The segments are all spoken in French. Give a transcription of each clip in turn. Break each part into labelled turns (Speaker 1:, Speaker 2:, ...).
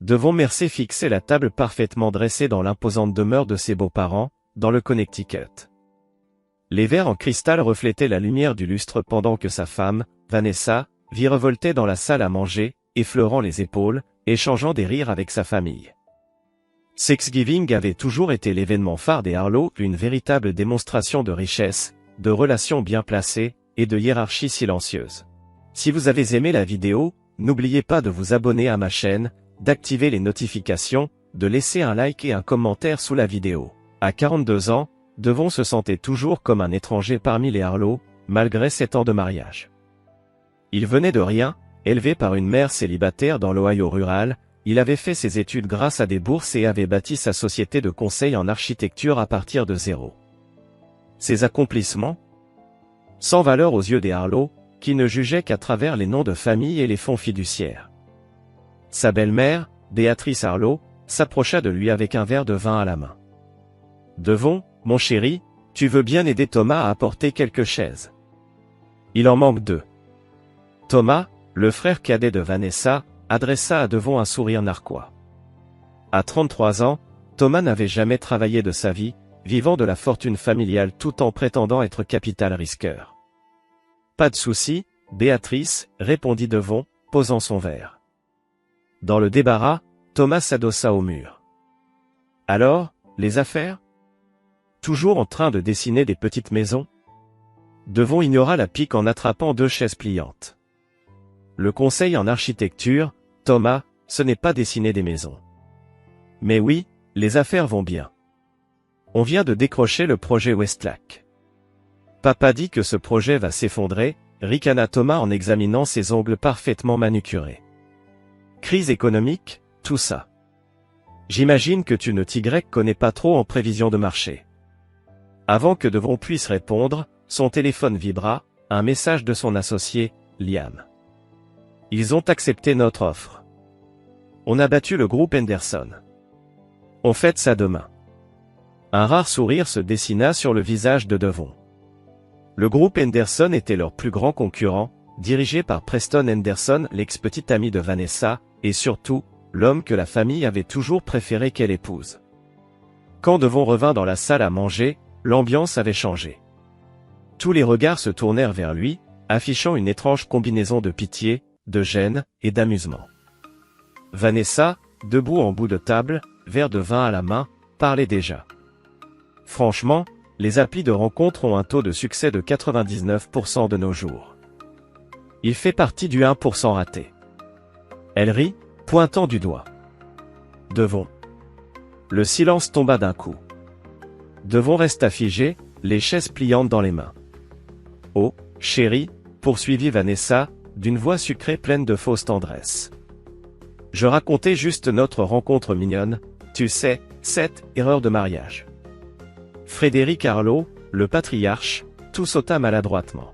Speaker 1: Devon Mercer fixait la table parfaitement dressée dans l'imposante demeure de ses beaux-parents, dans le Connecticut. Les verres en cristal reflétaient la lumière du lustre pendant que sa femme, Vanessa, virevoltait dans la salle à manger, effleurant les épaules, échangeant des rires avec sa famille. Thanksgiving avait toujours été l'événement phare des Harlow, une véritable démonstration de richesse, de relations bien placées, et de hiérarchie silencieuse. Si vous avez aimé la vidéo, n'oubliez pas de vous abonner à ma chaîne, d'activer les notifications, de laisser un like et un commentaire sous la vidéo. À 42 ans, Devon se sentait toujours comme un étranger parmi les Harlow, malgré 7 ans de mariage. Il venait de rien, élevé par une mère célibataire dans l'Ohio rural, il avait fait ses études grâce à des bourses et avait bâti sa société de conseil en architecture à partir de zéro. Ses accomplissements? Sans valeur aux yeux des Harlow, qui ne jugeaient qu'à travers les noms de famille et les fonds fiduciaires. Sa belle-mère, Béatrice Harlow, s'approcha de lui avec un verre de vin à la main. « Devon, mon chéri, tu veux bien aider Thomas à apporter quelques chaises. Il en manque 2. » Thomas, le frère cadet de Vanessa, adressa à Devon un sourire narquois. À 33 ans, Thomas n'avait jamais travaillé de sa vie, vivant de la fortune familiale tout en prétendant être capital risqueur. « Pas de souci, Béatrice, répondit Devon, posant son verre. Dans le débarras, Thomas s'adossa au mur. « Alors, les affaires ? Toujours en train de dessiner des petites maisons ?» Devon ignora la pique en attrapant 2 chaises pliantes. Le conseil en architecture, Thomas, ce n'est pas dessiner des maisons. Mais oui, les affaires vont bien. On vient de décrocher le projet Westlake. Papa dit que ce projet va s'effondrer, ricana Thomas en examinant ses ongles parfaitement manucurés. Crise économique, tout ça. J'imagine que tu ne t'y connais pas trop en prévision de marché. Avant que Devon puisse répondre, son téléphone vibra, un message de son associé, Liam. Ils ont accepté notre offre. On a battu le groupe Henderson. On fête ça demain. Un rare sourire se dessina sur le visage de Devon. Le groupe Henderson était leur plus grand concurrent, dirigé par Preston Henderson, l'ex-petit ami de Vanessa, et surtout, l'homme que la famille avait toujours préféré qu'elle épouse. Quand Devon revint dans la salle à manger, l'ambiance avait changé. Tous les regards se tournèrent vers lui, affichant une étrange combinaison de pitié, de gêne et d'amusement. Vanessa, debout en bout de table, verre de vin à la main, parlait déjà. Franchement, les applis de rencontre ont un taux de succès de 99% de nos jours. Il fait partie du 1% raté. Elle rit, pointant du doigt. Devon. Le silence tomba d'un coup. Devon resta figé, les chaises pliantes dans les mains. Oh, chérie, poursuivit Vanessa, d'une voix sucrée pleine de fausse tendresse. Je racontais juste notre rencontre mignonne, tu sais, cette erreur de mariage. Frédéric Harlow, le patriarche, tout sauta maladroitement.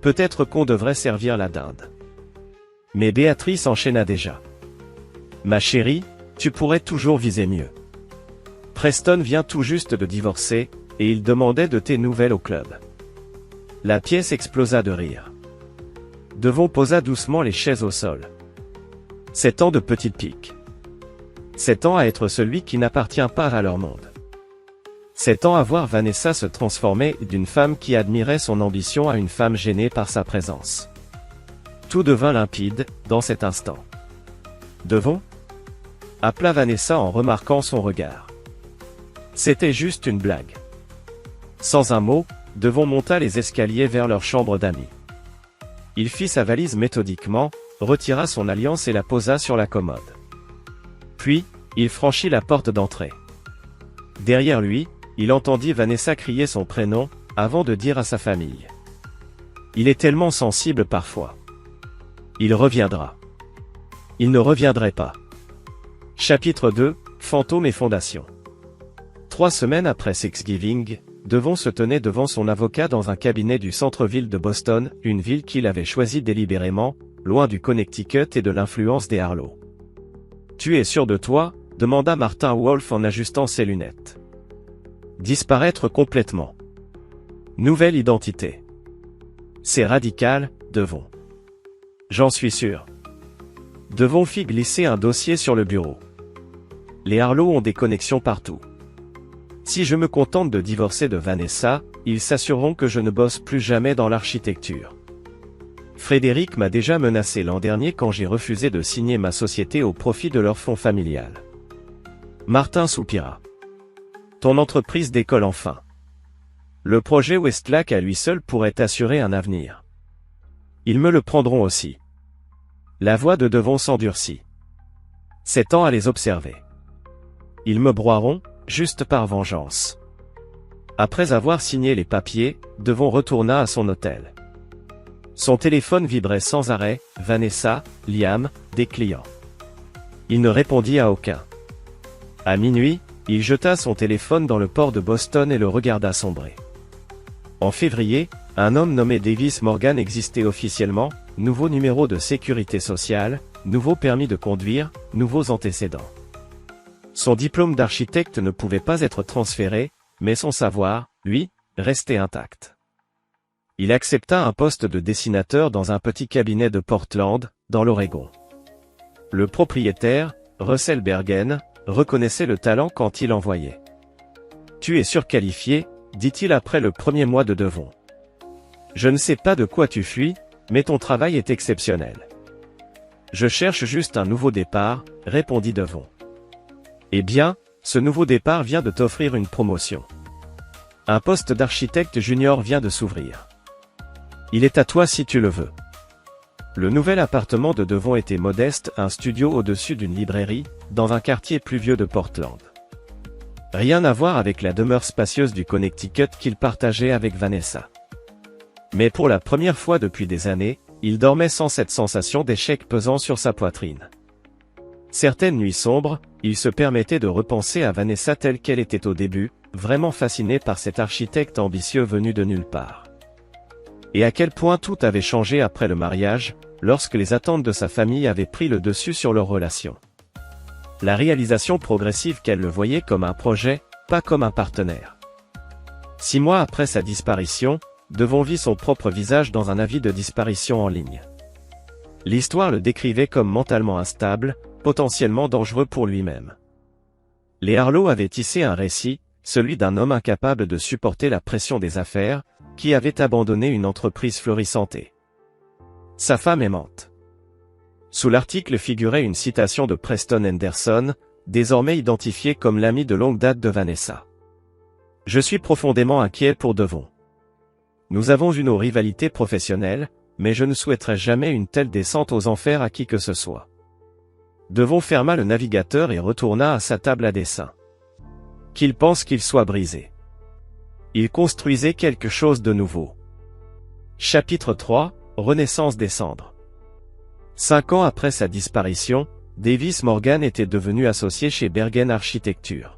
Speaker 1: Peut-être qu'on devrait servir la dinde. Mais Béatrice enchaîna déjà. Ma chérie, tu pourrais toujours viser mieux. Preston vient tout juste de divorcer, et il demandait de tes nouvelles au club. La pièce explosa de rire. Devon posa doucement les chaises au sol. 7 ans de petite pique. 7 ans à être celui qui n'appartient pas à leur monde. 7 ans à voir Vanessa se transformer d'une femme qui admirait son ambition à une femme gênée par sa présence. Tout devint limpide, dans cet instant. Devon ? Appela Vanessa en remarquant son regard. C'était juste une blague. Sans un mot, Devon monta les escaliers vers leur chambre d'amis. Il fit sa valise méthodiquement, retira son alliance et la posa sur la commode. Puis, il franchit la porte d'entrée. Derrière lui, il entendit Vanessa crier son prénom, avant de dire à sa famille. Il est tellement sensible parfois. Il reviendra. Il ne reviendrait pas. Chapitre 2, Fantômes et Fondations. 3 semaines après Thanksgiving, Devon se tenait devant son avocat dans un cabinet du centre-ville de Boston, une ville qu'il avait choisie délibérément, loin du Connecticut et de l'influence des Harlow. « Tu es sûr de toi ?» demanda Martin Wolf en ajustant ses lunettes. Disparaître complètement. Nouvelle identité. C'est radical, Devon. J'en suis sûr. Devon fit glisser un dossier sur le bureau. Les Harlow ont des connexions partout. Si je me contente de divorcer de Vanessa, ils s'assureront que je ne bosse plus jamais dans l'architecture. Frédéric m'a déjà menacé l'an dernier quand j'ai refusé de signer ma société au profit de leur fonds familial. Martin soupira. Ton entreprise décolle enfin. Le projet Westlac à lui seul pourrait assurer un avenir. Ils me le prendront aussi. La voix de Devon s'endurcit. C'est temps à les observer. Ils me broieront, juste par vengeance. Après avoir signé les papiers, Devon retourna à son hôtel. Son téléphone vibrait sans arrêt, Vanessa, Liam, des clients. Il ne répondit à aucun. À minuit, il jeta son téléphone dans le port de Boston et le regarda sombrer. En février, un homme nommé Davis Morgan existait officiellement, nouveau numéro de sécurité sociale, nouveau permis de conduire, nouveaux antécédents. Son diplôme d'architecte ne pouvait pas être transféré, mais son savoir, lui, restait intact. Il accepta un poste de dessinateur dans un petit cabinet de Portland, dans l'Oregon. Le propriétaire, Russell Bergen, reconnaissait le talent quand il envoyait. « Tu es surqualifié », dit-il après le premier mois de Devon. « Je ne sais pas de quoi tu fuis, mais ton travail est exceptionnel. »« Je cherche juste un nouveau départ, » répondit Devon. « Eh bien, ce nouveau départ vient de t'offrir une promotion. Un poste d'architecte junior vient de s'ouvrir. Il est à toi si tu le veux. » Le nouvel appartement de Devon était modeste, un studio au-dessus d'une librairie, dans un quartier pluvieux de Portland. Rien à voir avec la demeure spacieuse du Connecticut qu'il partageait avec Vanessa. Mais pour la première fois depuis des années, il dormait sans cette sensation d'échec pesant sur sa poitrine. Certaines nuits sombres, il se permettait de repenser à Vanessa telle qu'elle était au début, vraiment fasciné par cet architecte ambitieux venu de nulle part. Et à quel point tout avait changé après le mariage, lorsque les attentes de sa famille avaient pris le dessus sur leur relation. La réalisation progressive qu'elle le voyait comme un projet, pas comme un partenaire. 6 mois après sa disparition, Devon vit son propre visage dans un avis de disparition en ligne. L'histoire le décrivait comme mentalement instable, potentiellement dangereux pour lui-même. Les Harlow avaient tissé un récit, celui d'un homme incapable de supporter la pression des affaires, qui avait abandonné une entreprise florissante et sa femme aimante. Sous l'article figurait une citation de Preston Henderson, désormais identifié comme l'ami de longue date de Vanessa. « Je suis profondément inquiet pour Devon. Nous avons eu nos rivalités professionnelles, mais je ne souhaiterais jamais une telle descente aux enfers à qui que ce soit. » Devon ferma le navigateur et retourna à sa table à dessin. Qu'il pense qu'il soit brisé. Il construisait quelque chose de nouveau. Chapitre 3, Renaissance des cendres. 5 ans après sa disparition, Davis Morgan était devenu associé chez Bergen Architecture.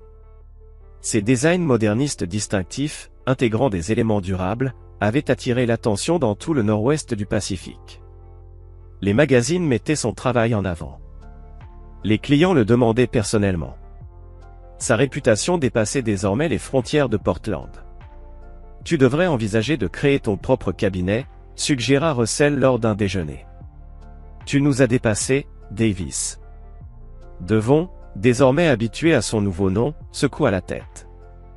Speaker 1: Ses designs modernistes distinctifs, intégrant des éléments durables, avaient attiré l'attention dans tout le nord-ouest du Pacifique. Les magazines mettaient son travail en avant. Les clients le demandaient personnellement. Sa réputation dépassait désormais les frontières de Portland. « Tu devrais envisager de créer ton propre cabinet », suggéra Russell lors d'un déjeuner. « Tu nous as dépassés, Davis. » Devon, désormais habitué à son nouveau nom, secoua la tête.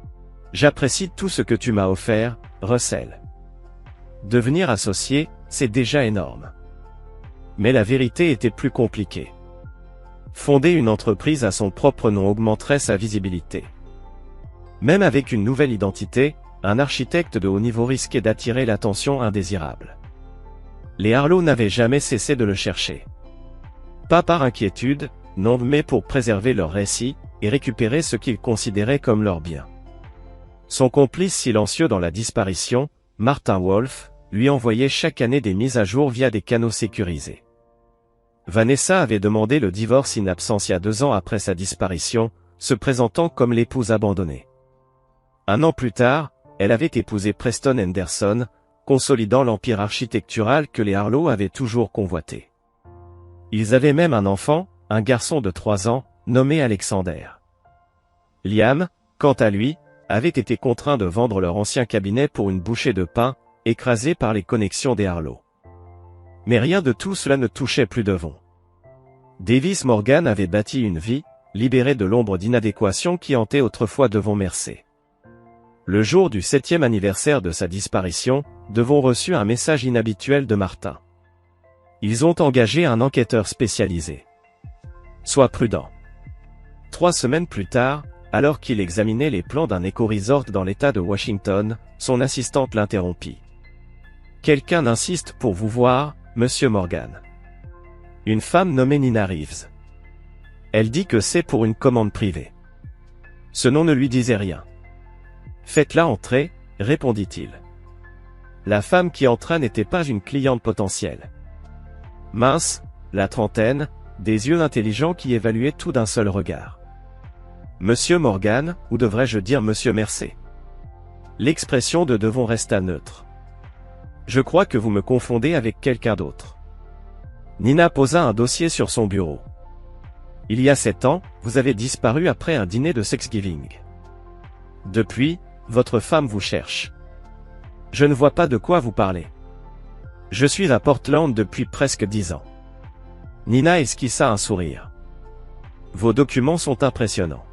Speaker 1: « J'apprécie tout ce que tu m'as offert, Russell. Devenir associé, c'est déjà énorme. » Mais la vérité était plus compliquée. Fonder une entreprise à son propre nom augmenterait sa visibilité. Même avec une nouvelle identité, un architecte de haut niveau risquait d'attirer l'attention indésirable. Les Harlow n'avaient jamais cessé de le chercher. Pas par inquiétude, non, mais pour préserver leur récit, et récupérer ce qu'ils considéraient comme leur bien. Son complice silencieux dans la disparition, Martin Wolf, lui envoyait chaque année des mises à jour via des canaux sécurisés. Vanessa avait demandé le divorce in absentia 2 ans après sa disparition, se présentant comme l'épouse abandonnée. 1 an plus tard, elle avait épousé Preston Henderson, consolidant l'empire architectural que les Harlow avaient toujours convoité. Ils avaient même un enfant, un garçon de 3 ans, nommé Alexander. Liam, quant à lui, avait été contraint de vendre leur ancien cabinet pour une bouchée de pain, écrasé par les connexions des Harlow. Mais rien de tout cela ne touchait plus Devon. Davis Morgan avait bâti une vie, libérée de l'ombre d'inadéquation qui hantait autrefois Devon Mercer. Le jour du 7e anniversaire de sa disparition, Devon reçut un message inhabituel de Martin. Ils ont engagé un enquêteur spécialisé. Sois prudent. 3 semaines plus tard, alors qu'il examinait les plans d'un éco-resort dans l'État de Washington, son assistante l'interrompit. Quelqu'un insiste pour vous voir, monsieur Morgan. Une femme nommée Nina Reeves. Elle dit que c'est pour une commande privée. Ce nom ne lui disait rien. Faites-la entrer, répondit-il. La femme qui entra n'était pas une cliente potentielle. Mince, la trentaine, des yeux intelligents qui évaluaient tout d'un seul regard. Monsieur Morgan, ou devrais-je dire monsieur Mercer? L'expression de Devon resta neutre. Je crois que vous me confondez avec quelqu'un d'autre. Nina posa un dossier sur son bureau. Il y a 7 ans, vous avez disparu après un dîner de Thanksgiving. Depuis, votre femme vous cherche. Je ne vois pas de quoi vous parlez. Je suis à Portland depuis presque 10 ans. Nina esquissa un sourire. Vos documents sont impressionnants.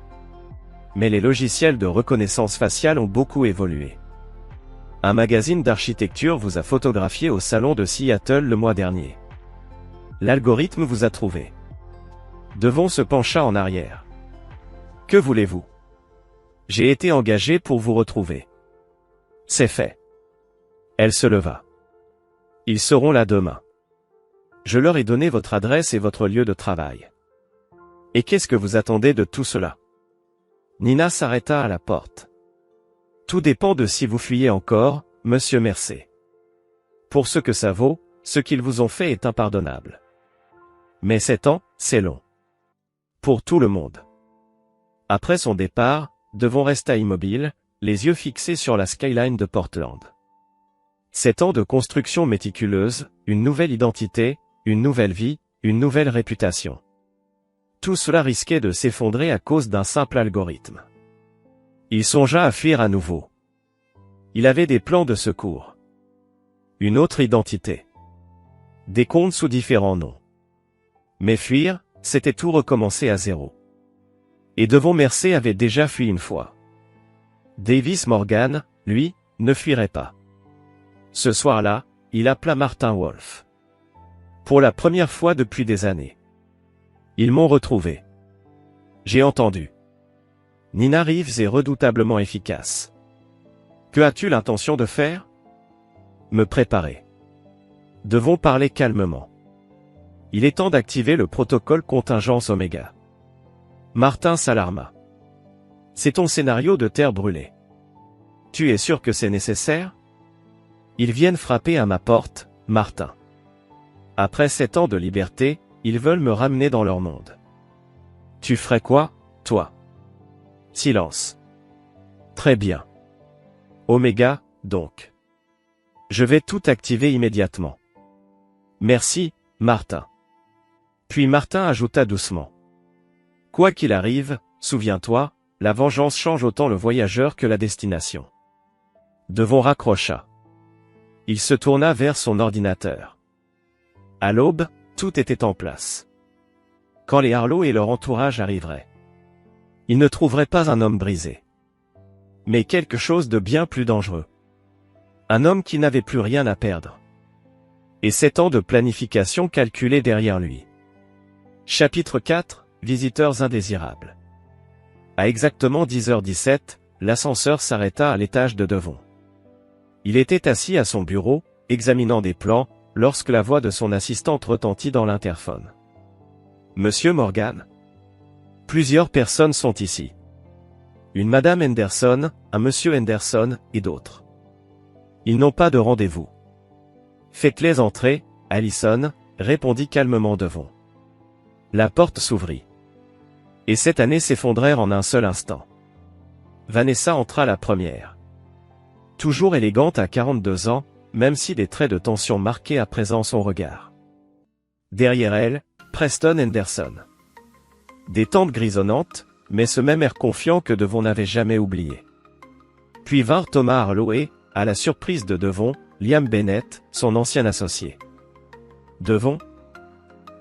Speaker 1: Mais les logiciels de reconnaissance faciale ont beaucoup évolué. Un magazine d'architecture vous a photographié au salon de Seattle le mois dernier. L'algorithme vous a trouvé. Devon se pencha en arrière. Que voulez-vous? J'ai été engagé pour vous retrouver. C'est fait. Elle se leva. Ils seront là demain. Je leur ai donné votre adresse et votre lieu de travail. Et qu'est-ce que vous attendez de tout cela? Nina s'arrêta à la porte. Tout dépend de si vous fuyez encore, monsieur Mercer. Pour ce que ça vaut, ce qu'ils vous ont fait est impardonnable. Mais 7 ans, c'est long. Pour tout le monde. Après son départ, Devon resta immobile, les yeux fixés sur la skyline de Portland. 7 ans de construction méticuleuse, une nouvelle identité, une nouvelle vie, une nouvelle réputation. Tout cela risquait de s'effondrer à cause d'un simple algorithme. Il songea à fuir à nouveau. Il avait des plans de secours. Une autre identité. Des comptes sous différents noms. Mais fuir, c'était tout recommencer à zéro. Et Devon Mercer avait déjà fui une fois. Davis Morgan, lui, ne fuirait pas. Ce soir-là, il appela Martin Wolf. Pour la première fois depuis des années. Ils m'ont retrouvé. J'ai entendu. Nina Reeves est redoutablement efficace. Que as-tu l'intention de faire? Me préparer. Devons parler calmement. Il est temps d'activer le protocole contingence Oméga. Martin s'alarma. C'est ton scénario de terre brûlée. Tu es sûr que c'est nécessaire? Ils viennent frapper à ma porte, Martin. Après 7 ans de liberté, ils veulent me ramener dans leur monde. Tu ferais quoi, toi? Silence. Très bien. Oméga, donc. Je vais tout activer immédiatement. Merci, Martin. Puis Martin ajouta doucement. Quoi qu'il arrive, souviens-toi, la vengeance change autant le voyageur que la destination. Devon raccrocha. Il se tourna vers son ordinateur. À l'aube, tout était en place. Quand les Harlow et leur entourage arriveraient, ils ne trouveraient pas un homme brisé. Mais quelque chose de bien plus dangereux. Un homme qui n'avait plus rien à perdre. Et 7 ans de planification calculée derrière lui. Chapitre 4, Visiteurs indésirables. À exactement 10h17, l'ascenseur s'arrêta à l'étage de Devon. Il était assis à son bureau, examinant des plans, lorsque la voix de son assistante retentit dans l'interphone. Monsieur Morgan. Plusieurs personnes sont ici. Une Madame Henderson, un Monsieur Henderson, et d'autres. Ils n'ont pas de rendez-vous. Faites-les entrer, Allison, répondit calmement Devon. La porte s'ouvrit. Et 7 années s'effondrèrent en un seul instant. Vanessa entra la première. Toujours élégante à 42 ans, même si des traits de tension marquaient à présent son regard. Derrière elle, Preston Henderson. Des tempes grisonnantes, mais ce même air confiant que Devon n'avait jamais oublié. Puis vinrent Thomas Harlow et, à la surprise de Devon, Liam Bennett, son ancien associé. Devon?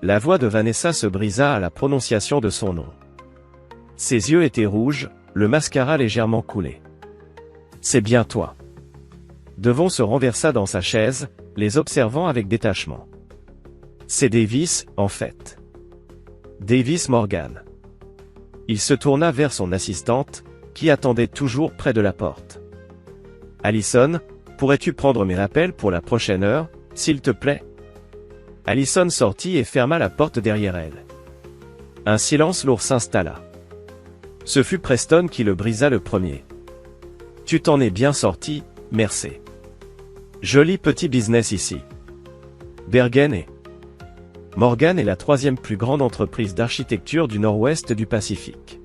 Speaker 1: La voix de Vanessa se brisa à la prononciation de son nom. Ses yeux étaient rouges, le mascara légèrement coulé. C'est bien toi. Devon se renversa dans sa chaise, les observant avec détachement. C'est Davis, en fait. Davis Morgan. Il se tourna vers son assistante, qui attendait toujours près de la porte. Allison, pourrais-tu prendre mes rappels pour la prochaine heure, s'il te plaît? Allison sortit et ferma la porte derrière elle. Un silence lourd s'installa. Ce fut Preston qui le brisa le premier. Tu t'en es bien sorti, merci. Joli petit business ici. Bergen et Morgan est la troisième plus grande entreprise d'architecture du nord-ouest du Pacifique.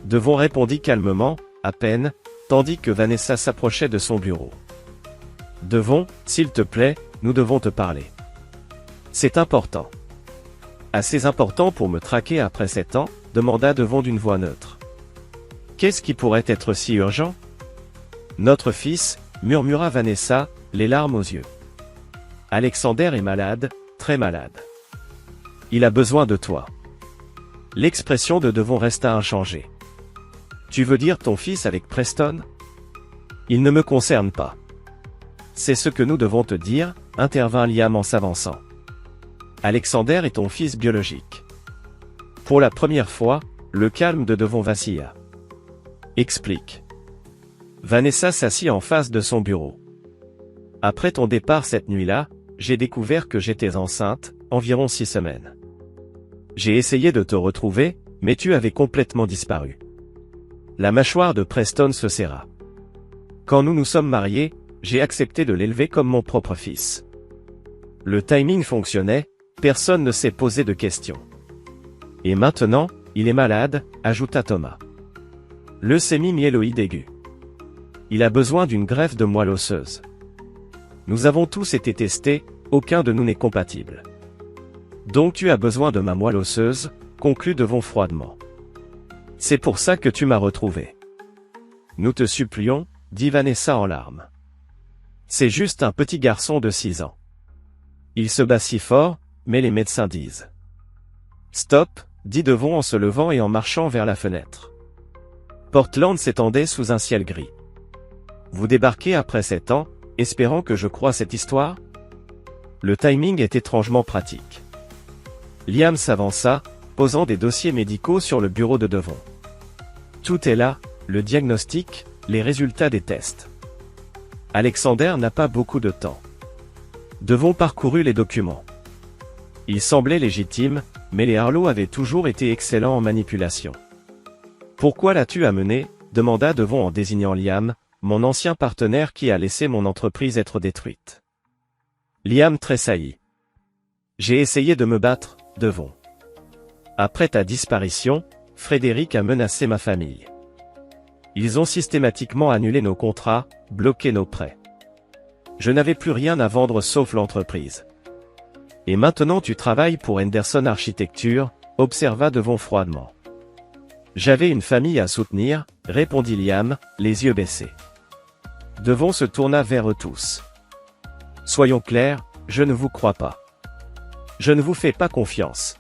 Speaker 1: Devon répondit calmement, à peine, tandis que Vanessa s'approchait de son bureau. Devon, s'il te plaît, nous devons te parler. C'est important. Assez important pour me traquer après 7 ans, demanda Devon d'une voix neutre. Qu'est-ce qui pourrait être si urgent? Notre fils, murmura Vanessa, les larmes aux yeux. Alexander est malade, très malade. Il a besoin de toi. L'expression de Devon resta inchangée. Tu veux dire ton fils avec Preston? Il ne me concerne pas. C'est ce que nous devons te dire, intervint Liam en s'avançant. Alexander est ton fils biologique. Pour la première fois, le calme de Devon vacilla. Explique. Vanessa s'assit en face de son bureau. Après ton départ cette nuit-là, j'ai découvert que j'étais enceinte, environ 6 semaines. J'ai essayé de te retrouver, mais tu avais complètement disparu. La mâchoire de Preston se serra. Quand nous nous sommes mariés, j'ai accepté de l'élever comme mon propre fils. Le timing fonctionnait, personne ne s'est posé de questions. Et maintenant, il est malade, ajouta Thomas. Leucémie myéloïde aiguë. Il a besoin d'une greffe de moelle osseuse. Nous avons tous été testés, aucun de nous n'est compatible. Donc tu as besoin de ma moelle osseuse, conclut Devon froidement. C'est pour ça que tu m'as retrouvé. Nous te supplions, dit Vanessa en larmes. C'est juste un petit garçon de 6 ans. Il se bat si fort, mais les médecins disent. Stop, dit Devon en se levant et en marchant vers la fenêtre. Portland s'étendait sous un ciel gris. Vous débarquez après 7 ans, espérant que je croie cette histoire? Le timing est étrangement pratique. Liam s'avança, posant des dossiers médicaux sur le bureau de Devon. Tout est là, le diagnostic, les résultats des tests. Alexander n'a pas beaucoup de temps. Devon parcourut les documents. Ils semblaient légitimes, mais les Harlow avaient toujours été excellents en manipulation. Pourquoi l'as-tu amené? Demanda Devon en désignant Liam, mon ancien partenaire qui a laissé mon entreprise être détruite. Liam tressaillit. J'ai essayé de me battre, Devon. Après ta disparition, Frédéric a menacé ma famille. Ils ont systématiquement annulé nos contrats, bloqué nos prêts. Je n'avais plus rien à vendre sauf l'entreprise. Et maintenant tu travailles pour Henderson Architecture, observa Devon froidement. J'avais une famille à soutenir, répondit Liam, les yeux baissés. Devon se tourna vers eux tous. Soyons clairs, je ne vous crois pas. Je ne vous fais pas confiance.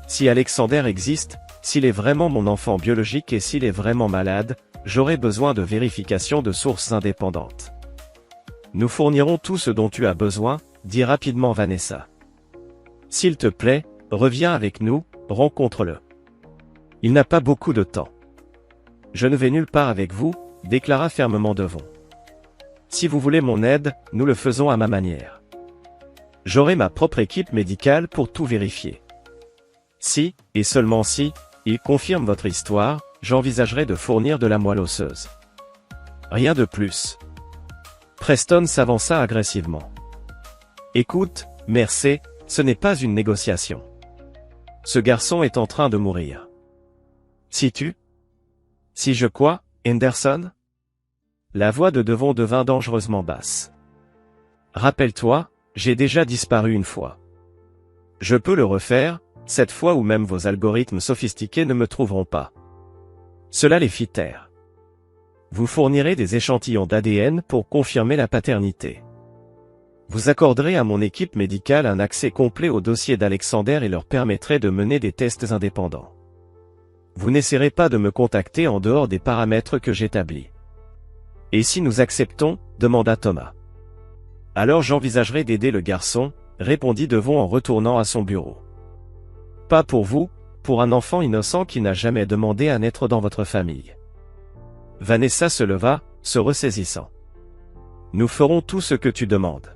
Speaker 1: Si Alexander existe, s'il est vraiment mon enfant biologique et s'il est vraiment malade, j'aurai besoin de vérification de sources indépendantes. Nous fournirons tout ce dont tu as besoin, dit rapidement Vanessa. S'il te plaît, reviens avec nous, rencontre-le. Il n'a pas beaucoup de temps. Je ne vais nulle part avec vous, déclara fermement Devon. Si vous voulez mon aide, nous le faisons à ma manière. J'aurai ma propre équipe médicale pour tout vérifier. Si, et seulement si, il confirme votre histoire, j'envisagerai de fournir de la moelle osseuse. Rien de plus. Preston s'avança agressivement. Écoute, Mercé, ce n'est pas une négociation. Ce garçon est en train de mourir. Si je quoi, Henderson? La voix de Devon devint dangereusement basse. Rappelle-toi, j'ai déjà disparu une fois. Je peux le refaire, cette fois où même vos algorithmes sophistiqués ne me trouveront pas. Cela les fit taire. Vous fournirez des échantillons d'ADN pour confirmer la paternité. Vous accorderez à mon équipe médicale un accès complet au dossier d'Alexander et leur permettrez de mener des tests indépendants. Vous n'essaierez pas de me contacter en dehors des paramètres que j'établis. Et si nous acceptons, demanda Thomas. Alors j'envisagerai d'aider le garçon, répondit Devon en retournant à son bureau. Pas pour vous, pour un enfant innocent qui n'a jamais demandé à naître dans votre famille. Vanessa se leva, se ressaisissant. Nous ferons tout ce que tu demandes.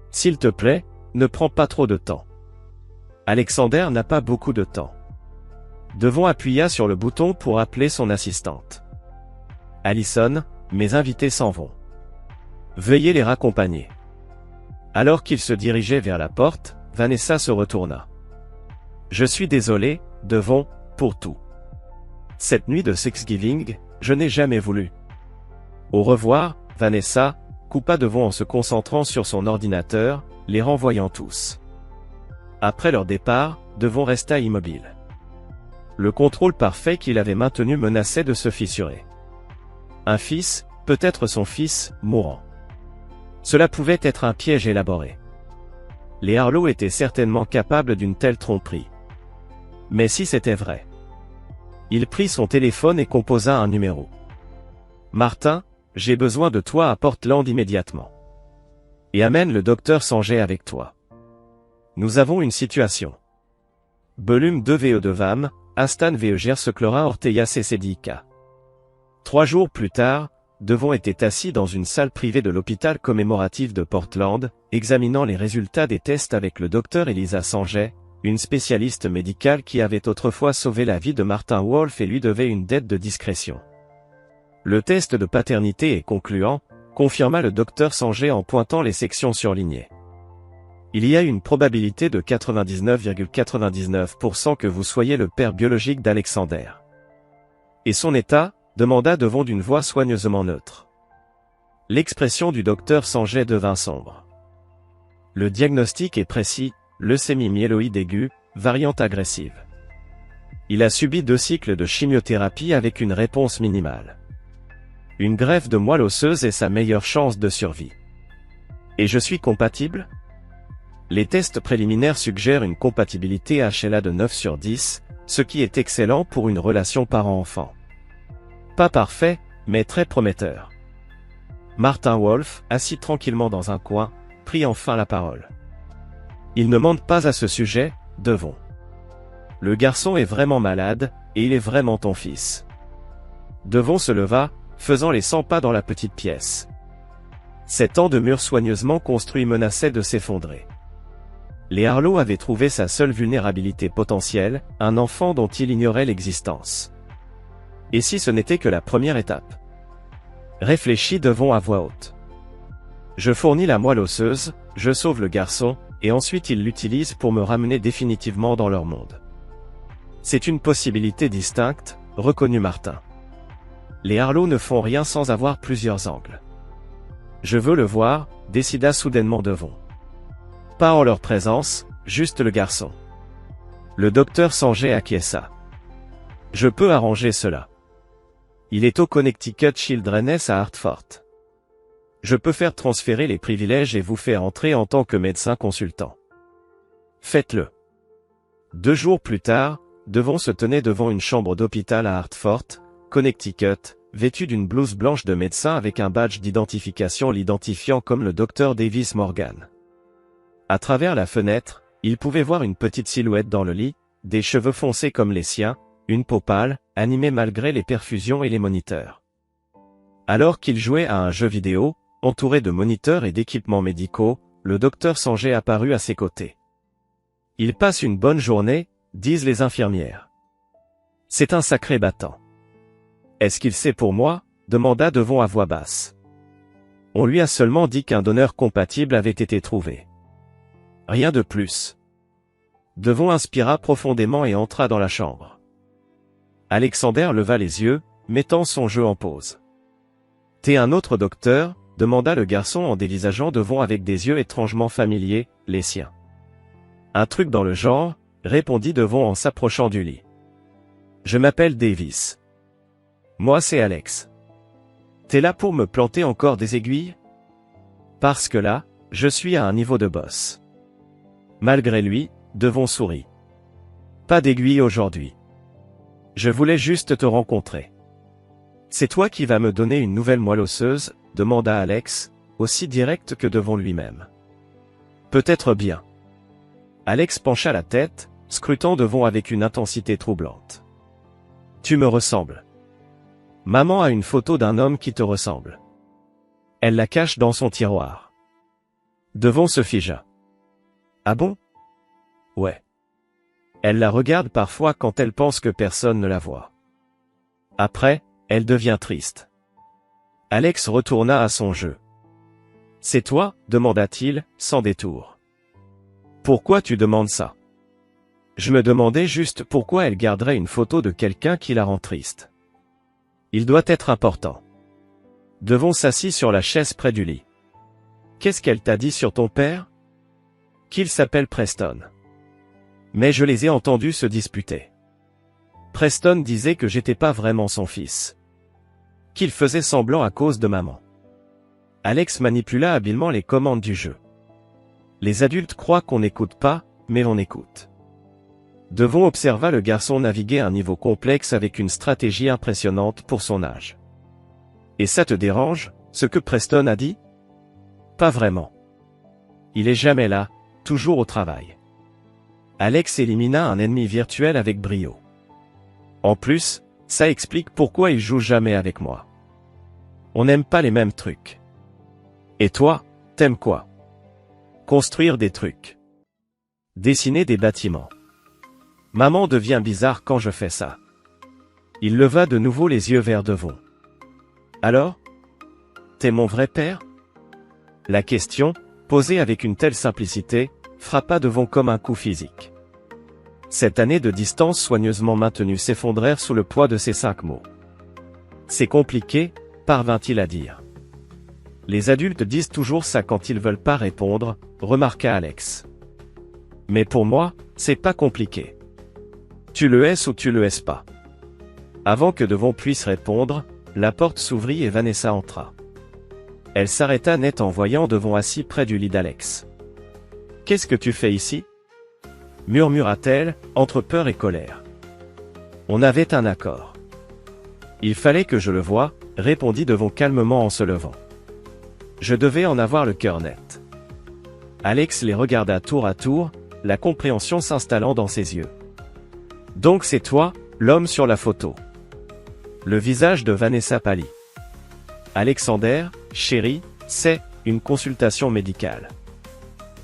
Speaker 1: S'il te plaît, ne prends pas trop de temps. Alexander n'a pas beaucoup de temps. Devon appuya sur le bouton pour appeler son assistante. Allison, mes invités s'en vont. Veuillez les raccompagner. Alors qu'il se dirigeait vers la porte, Vanessa se retourna. Je suis désolé, Devon, pour tout. Cette nuit de Thanksgiving, je n'ai jamais voulu. Au revoir, Vanessa, coupa Devon en se concentrant sur son ordinateur, les renvoyant tous. Après leur départ, Devon resta immobile. Le contrôle parfait qu'il avait maintenu menaçait de se fissurer. Un fils, peut-être son fils, mourant. Cela pouvait être un piège élaboré. Les Harlow étaient certainement capables d'une telle tromperie. Mais si c'était vrai? Il prit son téléphone et composa un numéro. Martin, j'ai besoin de toi à Portland immédiatement. Et amène le docteur Sanger avec toi. Nous avons une situation. Volume 2 VE de VAM, Astan VE Gerseclora Orteia CCDK. 3 jours plus tard, Devon était assis dans une salle privée de l'hôpital commémoratif de Portland, examinant les résultats des tests avec le docteur Elisa Sanger, une spécialiste médicale qui avait autrefois sauvé la vie de Martin Wolf et lui devait une dette de discrétion. Le test de paternité est concluant, confirma le docteur Sanger en pointant les sections surlignées. Il y a une probabilité de 99,99% que vous soyez le père biologique d'Alexander. Et son état? Demanda Devon d'une voix soigneusement neutre. L'expression du docteur Sanger devint sombre. Le diagnostic est précis, leucémie myéloïde aiguë, variante agressive. Il a subi 2 cycles de chimiothérapie avec une réponse minimale. Une greffe de moelle osseuse est sa meilleure chance de survie. Et je suis compatible? Les tests préliminaires suggèrent une compatibilité HLA de 9 sur 10, ce qui est excellent pour une relation parent-enfant. Pas parfait, mais très prometteur. Martin Wolf, assis tranquillement dans un coin, prit enfin la parole. Il ne mente pas à ce sujet, Devon. Le garçon est vraiment malade, et il est vraiment ton fils. Devon se leva, faisant les 100 pas dans la petite pièce. 7 ans de mur soigneusement construit menaçaient de s'effondrer. Les Harlow avaient trouvé sa seule vulnérabilité potentielle, un enfant dont il ignorait l'existence. Et si ce n'était que la première étape? Réfléchit Devon à voix haute. Je fournis la moelle osseuse, je sauve le garçon, et ensuite ils l'utilisent pour me ramener définitivement dans leur monde. C'est une possibilité distincte, reconnut Martin. Les Harlow ne font rien sans avoir plusieurs angles. Je veux le voir, décida soudainement Devon. Pas en leur présence, juste le garçon. Le docteur Sanger acquiesça. Je peux arranger cela. Il est au Connecticut Children's à Hartford. Je peux faire transférer les privilèges et vous faire entrer en tant que médecin consultant. Faites-le. 2 jours plus tard, Devon se tenait devant une chambre d'hôpital à Hartford, Connecticut, vêtu d'une blouse blanche de médecin avec un badge d'identification l'identifiant comme le docteur Davis Morgan. À travers la fenêtre, il pouvait voir une petite silhouette dans le lit, des cheveux foncés comme les siens, une peau pâle, animée malgré les perfusions et les moniteurs. Alors qu'il jouait à un jeu vidéo, entouré de moniteurs et d'équipements médicaux, le docteur Sanger apparut à ses côtés. Il passe une bonne journée, disent les infirmières. C'est un sacré battant. Est-ce qu'il sait pour moi? Demanda Devon à voix basse. On lui a seulement dit qu'un donneur compatible avait été trouvé. Rien de plus. Devon inspira profondément et entra dans la chambre. Alexander leva les yeux, mettant son jeu en pause. « T'es un autre docteur ?» demanda le garçon en dévisageant Devon avec des yeux étrangement familiers, les siens. « Un truc dans le genre ?» répondit Devon en s'approchant du lit. « Je m'appelle Davis. »« Moi c'est Alex. »« T'es là pour me planter encore des aiguilles ?»« Parce que là, Je suis à un niveau de boss. Malgré lui, Devon sourit. Pas d'aiguille aujourd'hui. Je voulais juste te rencontrer. C'est toi qui vas me donner une nouvelle moelle osseuse, demanda Alex, aussi direct que Devon lui-même. Peut-être bien. Alex pencha la tête, scrutant Devon avec une intensité troublante. Tu me ressembles. Maman a une photo d'un homme qui te ressemble. Elle la cache dans son tiroir. Devon se figea. Ah bon? Ouais. Elle la regarde parfois quand elle pense que personne ne la voit. Après, elle devient triste. Alex retourna à son jeu. C'est toi? Demanda-t-il, sans détour. Pourquoi tu demandes ça? Je me demandais juste pourquoi elle garderait une photo de quelqu'un qui la rend triste. Il doit être important. Devon s'assit sur la chaise près du lit. Qu'est-ce qu'elle t'a dit sur ton père? Qu'il s'appelle Preston. Mais je les ai entendus se disputer. Preston disait que j'étais pas vraiment son fils. Qu'il faisait semblant à cause de maman. Alex manipula habilement les commandes du jeu. Les adultes croient qu'on n'écoute pas, mais on écoute. Devon observa le garçon naviguer un niveau complexe avec une stratégie impressionnante pour son âge. Et ça te dérange, ce que Preston a dit? Pas vraiment. Il est jamais là, toujours au travail. Alex élimina un ennemi virtuel avec brio. En plus, ça explique pourquoi il joue jamais avec moi. On n'aime pas les mêmes trucs. Et toi, t'aimes quoi? Construire des trucs. Dessiner des bâtiments. Maman devient bizarre quand je fais ça. Il leva de nouveau les yeux vers Devon. Alors? T'es mon vrai père? La question, posée avec une telle simplicité, frappa Devon comme un coup physique. Cette année de distance soigneusement maintenue s'effondrèrent sous le poids de ces 5 mots. C'est compliqué, parvint-il à dire. Les adultes disent toujours ça quand ils veulent pas répondre, remarqua Alex. Mais pour moi, c'est pas compliqué. Tu le hais ou tu le hais pas. Avant que Devon puisse répondre, la porte s'ouvrit et Vanessa entra. Elle s'arrêta net en voyant Devon assis près du lit d'Alex. « Qu'est-ce que tu fais ici » murmura-t-elle, entre peur et colère. On avait un accord. Il fallait que je le voie, répondit Devon calmement en se levant. Je devais en avoir le cœur net. Alex les regarda tour à tour, la compréhension s'installant dans ses yeux. Donc c'est toi, l'homme sur la photo. Le visage de Vanessa pâlit. Alexander, chérie, c'est une consultation médicale.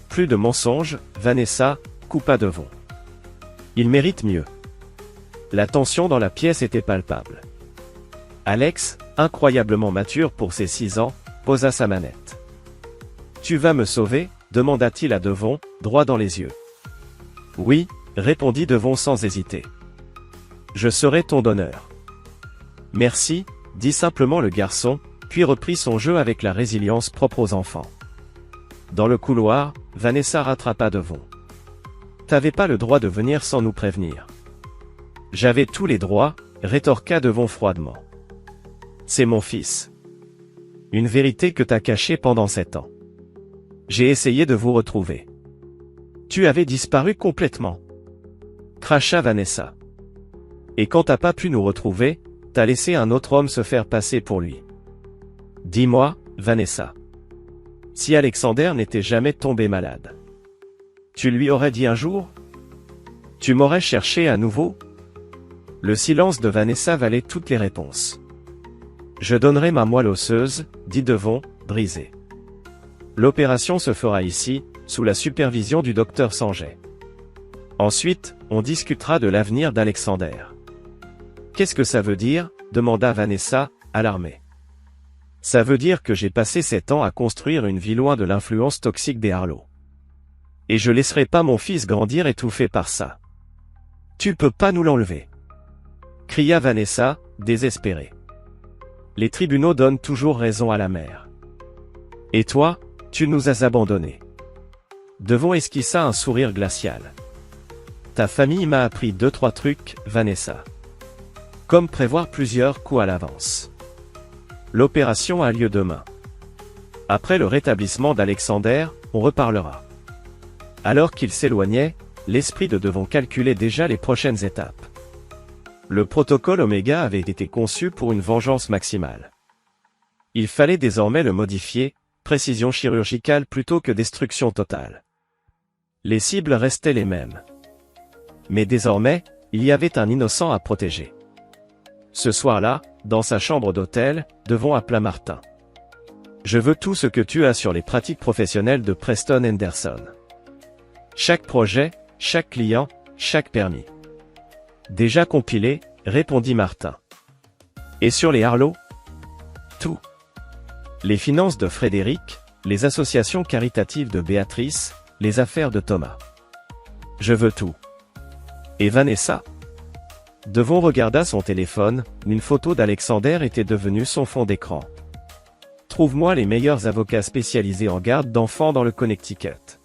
Speaker 1: Plus de mensonges, Vanessa, coupa Devon. Il mérite mieux. La tension dans la pièce était palpable. Alex, incroyablement mature pour ses 6 ans, posa sa manette. Tu vas me sauver? Demanda-t-il à Devon, droit dans les yeux. Oui, répondit Devon sans hésiter. Je serai ton donneur. Merci, dit simplement le garçon, puis reprit son jeu avec la résilience propre aux enfants. Dans le couloir, Vanessa rattrapa Devon. T'avais pas le droit de venir sans nous prévenir. J'avais tous les droits, rétorqua Devon froidement. C'est mon fils. Une vérité que t'as cachée pendant 7 ans. J'ai essayé de vous retrouver. Tu avais disparu complètement. Cracha Vanessa. Et quand t'as pas pu nous retrouver, t'as laissé un autre homme se faire passer pour lui. Dis-moi, Vanessa. Si Alexander n'était jamais tombé malade. Tu lui aurais dit un jour? Tu m'aurais cherché à nouveau? Le silence de Vanessa valait toutes les réponses. Je donnerai ma moelle osseuse, dit Devon, brisé. L'opération se fera ici, sous la supervision du docteur Sanjay. Ensuite, on discutera de l'avenir d'Alexander. Qu'est-ce que ça veut dire? Demanda Vanessa, alarmée. Ça veut dire que j'ai passé 7 ans à construire une vie loin de l'influence toxique des Harlow. Et je laisserai pas mon fils grandir étouffé par ça. Tu peux pas nous l'enlever. Cria Vanessa, désespérée. Les tribunaux donnent toujours raison à la mère. Et toi, tu nous as abandonnés. Devon esquissa un sourire glacial. Ta famille m'a appris 2-3 trucs, Vanessa. Comme prévoir plusieurs coups à l'avance. L'opération a lieu demain. Après le rétablissement d'Alexander, on reparlera. Alors qu'il s'éloignait, l'esprit de Devon calculait déjà les prochaines étapes. Le protocole Oméga avait été conçu pour une vengeance maximale. Il fallait désormais le modifier, précision chirurgicale plutôt que destruction totale. Les cibles restaient les mêmes. Mais désormais, il y avait un innocent à protéger. Ce soir-là, dans sa chambre d'hôtel, Devon appela Martin. « Je veux tout ce que tu as sur les pratiques professionnelles de Preston Henderson. Chaque projet, chaque client, chaque permis. » « Déjà compilé, répondit Martin. « Et sur les Harlow ? » ?»« Tout. Les finances de Frédéric, les associations caritatives de Béatrice, les affaires de Thomas. Je veux tout. » « Et Vanessa ?» Devon regarda son téléphone, une photo d'Alexander était devenue son fond d'écran. « Trouve-moi les meilleurs avocats spécialisés en garde d'enfants dans le Connecticut.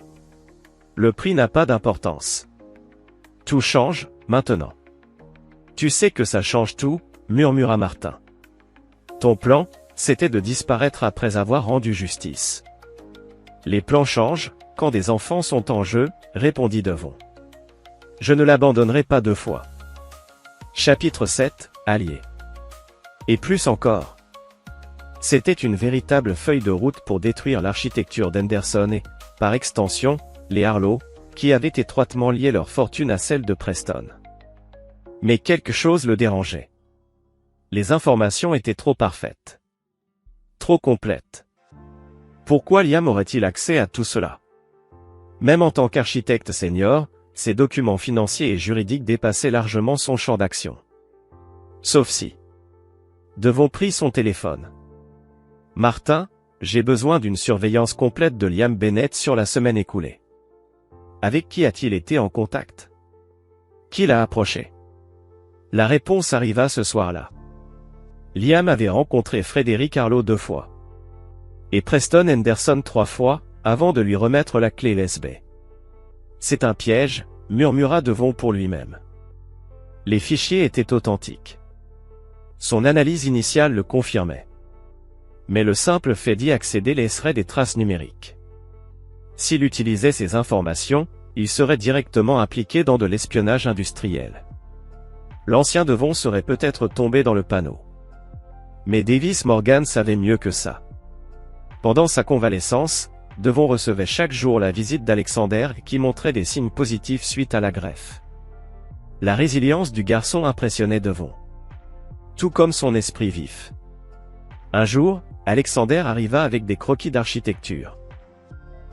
Speaker 1: Le prix n'a pas d'importance. Tout change, maintenant. » « Tu sais que ça change tout, » murmura Martin. « Ton plan, c'était de disparaître après avoir rendu justice. »« Les plans changent, quand des enfants sont en jeu, » répondit Devon. « Je ne l'abandonnerai pas 2 fois. » Chapitre 7, Alliés. Et plus encore. C'était une véritable feuille de route pour détruire l'architecture d'Henderson et, par extension, les Harlow, qui avaient étroitement lié leur fortune à celle de Preston. Mais quelque chose le dérangeait. Les informations étaient trop parfaites. Trop complètes. Pourquoi Liam aurait-il accès à tout cela? Même en tant qu'architecte senior, ses documents financiers et juridiques dépassaient largement son champ d'action. Sauf si. Devon prit son téléphone. « Martin, j'ai besoin d'une surveillance complète de Liam Bennett sur la semaine écoulée. » Avec qui a-t-il été en contact? Qui l'a approché? La réponse arriva ce soir-là. Liam avait rencontré Frédéric Harlow 2 fois. Et Preston Henderson 3 fois, avant de lui remettre la clé USB. C'est un piège, murmura Devon pour lui-même. Les fichiers étaient authentiques. Son analyse initiale le confirmait. Mais le simple fait d'y accéder laisserait des traces numériques. S'il utilisait ces informations, il serait directement impliqué dans de l'espionnage industriel. L'ancien Devon serait peut-être tombé dans le panneau. Mais Davis Morgan savait mieux que ça. Pendant sa convalescence, Devon recevait chaque jour la visite d'Alexander qui montrait des signes positifs suite à la greffe. La résilience du garçon impressionnait Devon. Tout comme son esprit vif. Un jour, Alexander arriva avec des croquis d'architecture.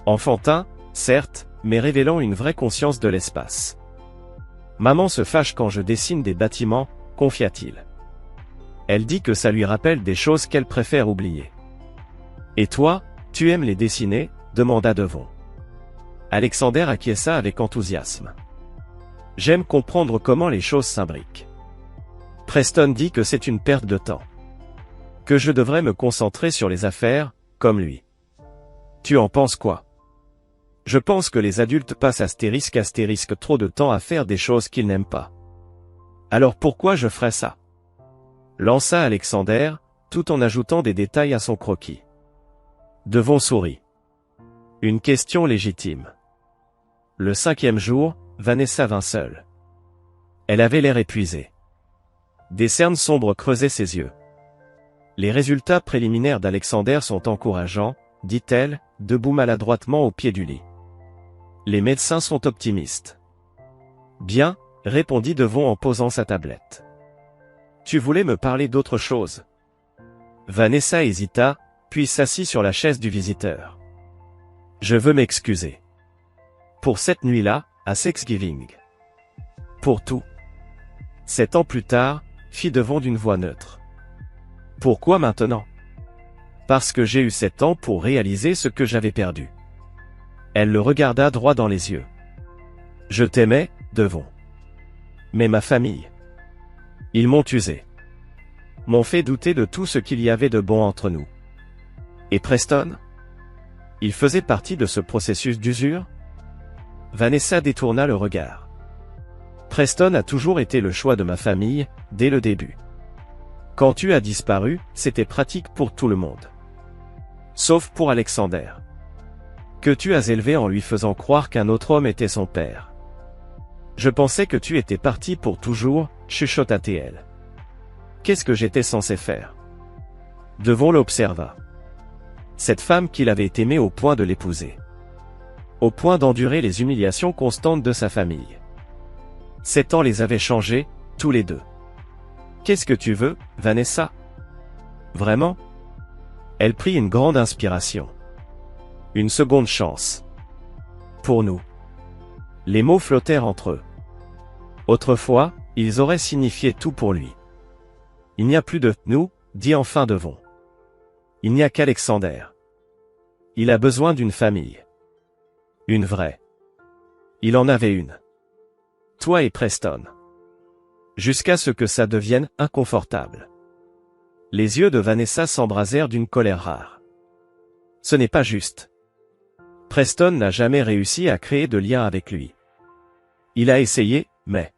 Speaker 1: Enfantin, certes, mais révélant une vraie conscience de l'espace. « Maman se fâche quand je dessine des bâtiments », confia-t-il. Elle dit que ça lui rappelle des choses qu'elle préfère oublier. « Et toi, tu aimes les dessiner ?» demanda Devon. Alexander acquiesça avec enthousiasme. « J'aime comprendre comment les choses s'imbriquent. Preston dit que c'est une perte de temps. Que je devrais me concentrer sur les affaires, comme lui. Tu en penses quoi ? Je pense que les adultes passent astérisque trop de temps à faire des choses qu'ils n'aiment pas. Alors pourquoi je ferais ça ? Lança Alexander, tout en ajoutant des détails à son croquis. Devon sourit. Une question légitime. Le 5e jour, Vanessa vint seule. Elle avait l'air épuisée. Des cernes sombres creusaient ses yeux. Les résultats préliminaires d'Alexander sont encourageants, dit-elle, debout maladroitement au pied du lit. Les médecins sont optimistes. Bien, répondit Devon en posant sa tablette. Tu voulais me parler d'autre chose? Vanessa hésita, puis s'assit sur la chaise du visiteur. Je veux m'excuser. Pour cette nuit-là, à Thanksgiving. Pour tout. 7 ans plus tard, fit Devon d'une voix neutre. Pourquoi maintenant? Parce que j'ai eu 7 ans pour réaliser ce que j'avais perdu. Elle le regarda droit dans les yeux. Je t'aimais, Devon. Mais ma famille. Ils m'ont usé. M'ont fait douter de tout ce qu'il y avait de bon entre nous. Et Preston? Il faisait partie de ce processus d'usure? Vanessa détourna le regard. Preston a toujours été le choix de ma famille, dès le début. Quand tu as disparu, c'était pratique pour tout le monde. Sauf pour Alexander. que tu as élevé en lui faisant croire qu'un autre homme était son père. Je pensais que tu étais parti pour toujours, chuchota-t-elle. Qu'est-ce que j'étais censé faire? Devon l'observa. Cette femme qu'il avait aimée au point de l'épouser. Au point d'endurer les humiliations constantes de sa famille. 7 ans les avaient changés, tous les deux. Qu'est-ce que tu veux, Vanessa? Vraiment? Elle prit une grande inspiration. Une seconde chance. Pour nous. Les mots flottèrent entre eux. Autrefois, ils auraient signifié tout pour lui. Il n'y a plus de « nous », dit enfin Devon. Il n'y a qu'Alexander. Il a besoin d'une famille. Une vraie. Il en avait une. Toi et Preston. Jusqu'à ce que ça devienne inconfortable. Les yeux de Vanessa s'embrasèrent d'une colère rare. Ce n'est pas juste. Preston n'a jamais réussi à créer de lien avec lui. Il a essayé, mais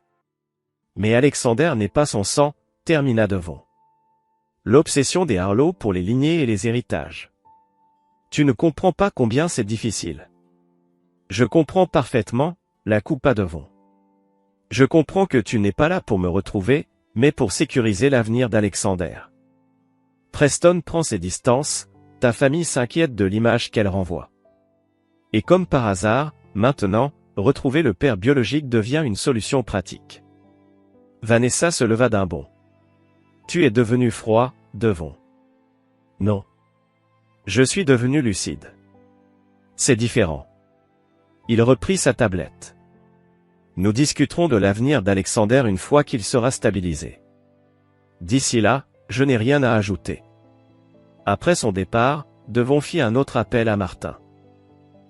Speaker 1: Alexander n'est pas son sang, termina Devon. L'obsession des Harlow pour les lignées et les héritages. Tu ne comprends pas combien c'est difficile. Je comprends parfaitement, la coupa Devon. Je comprends que tu n'es pas là pour me retrouver, mais pour sécuriser l'avenir d'Alexander. Preston prend ses distances, ta famille s'inquiète de l'image qu'elle renvoie. Et comme par hasard, maintenant, retrouver le père biologique devient une solution pratique. Vanessa se leva d'un bond. Tu es devenu froid, Devon. Non. Je suis devenu lucide. C'est différent. Il reprit sa tablette. Nous discuterons de l'avenir d'Alexander une fois qu'il sera stabilisé. D'ici là, je n'ai rien à ajouter. Après son départ, Devon fit un autre appel à Martin.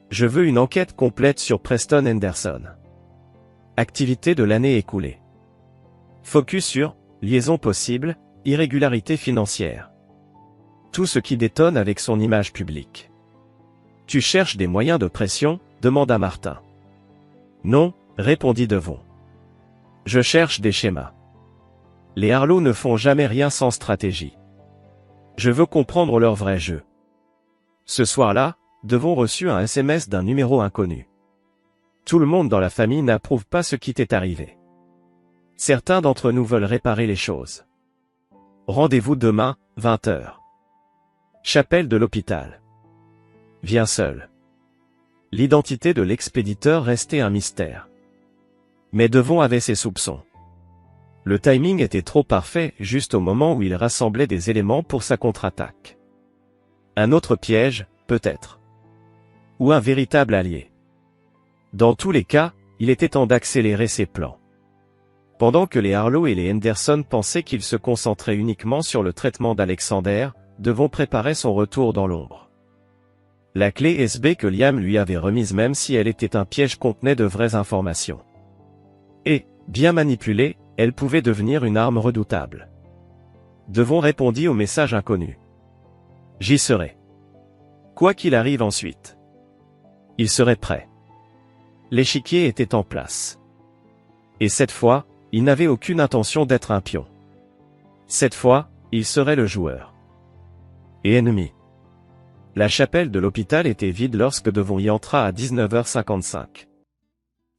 Speaker 1: Je veux une enquête complète sur Preston Henderson. Activité de l'année écoulée. Focus sur liaison possible, irrégularité financière. Tout ce qui détonne avec son image publique. Tu cherches des moyens de pression, demanda Martin. Non, répondit Devon. Je cherche des schémas. Les Harlow ne font jamais rien sans stratégie. Je veux comprendre leur vrai jeu. Ce soir-là, Devon reçut un SMS d'un numéro inconnu. Tout le monde dans la famille n'approuve pas ce qui t'est arrivé. Certains d'entre nous veulent réparer les choses. Rendez-vous demain, 20h. Chapelle de l'hôpital. Viens seul. L'identité de l'expéditeur restait un mystère. Mais Devon avait ses soupçons. Le timing était trop parfait, juste au moment où il rassemblait des éléments pour sa contre-attaque. Un autre piège, peut-être. Ou un véritable allié. Dans tous les cas, il était temps d'accélérer ses plans. Pendant que les Harlow et les Henderson pensaient qu'ils se concentraient uniquement sur le traitement d'Alexander, Devon préparait son retour dans l'ombre. La clé USB que Liam lui avait remise, même si elle était un piège, contenait de vraies informations. Et, bien manipulée, elle pouvait devenir une arme redoutable. Devon répondit au message inconnu. J'y serai. Quoi qu'il arrive ensuite. Il serait prêt. L'échiquier était en place. Et cette fois, il n'avait aucune intention d'être un pion. Cette fois, il serait le joueur. Et ennemi. La chapelle de l'hôpital était vide lorsque Devon y entra à 19h55.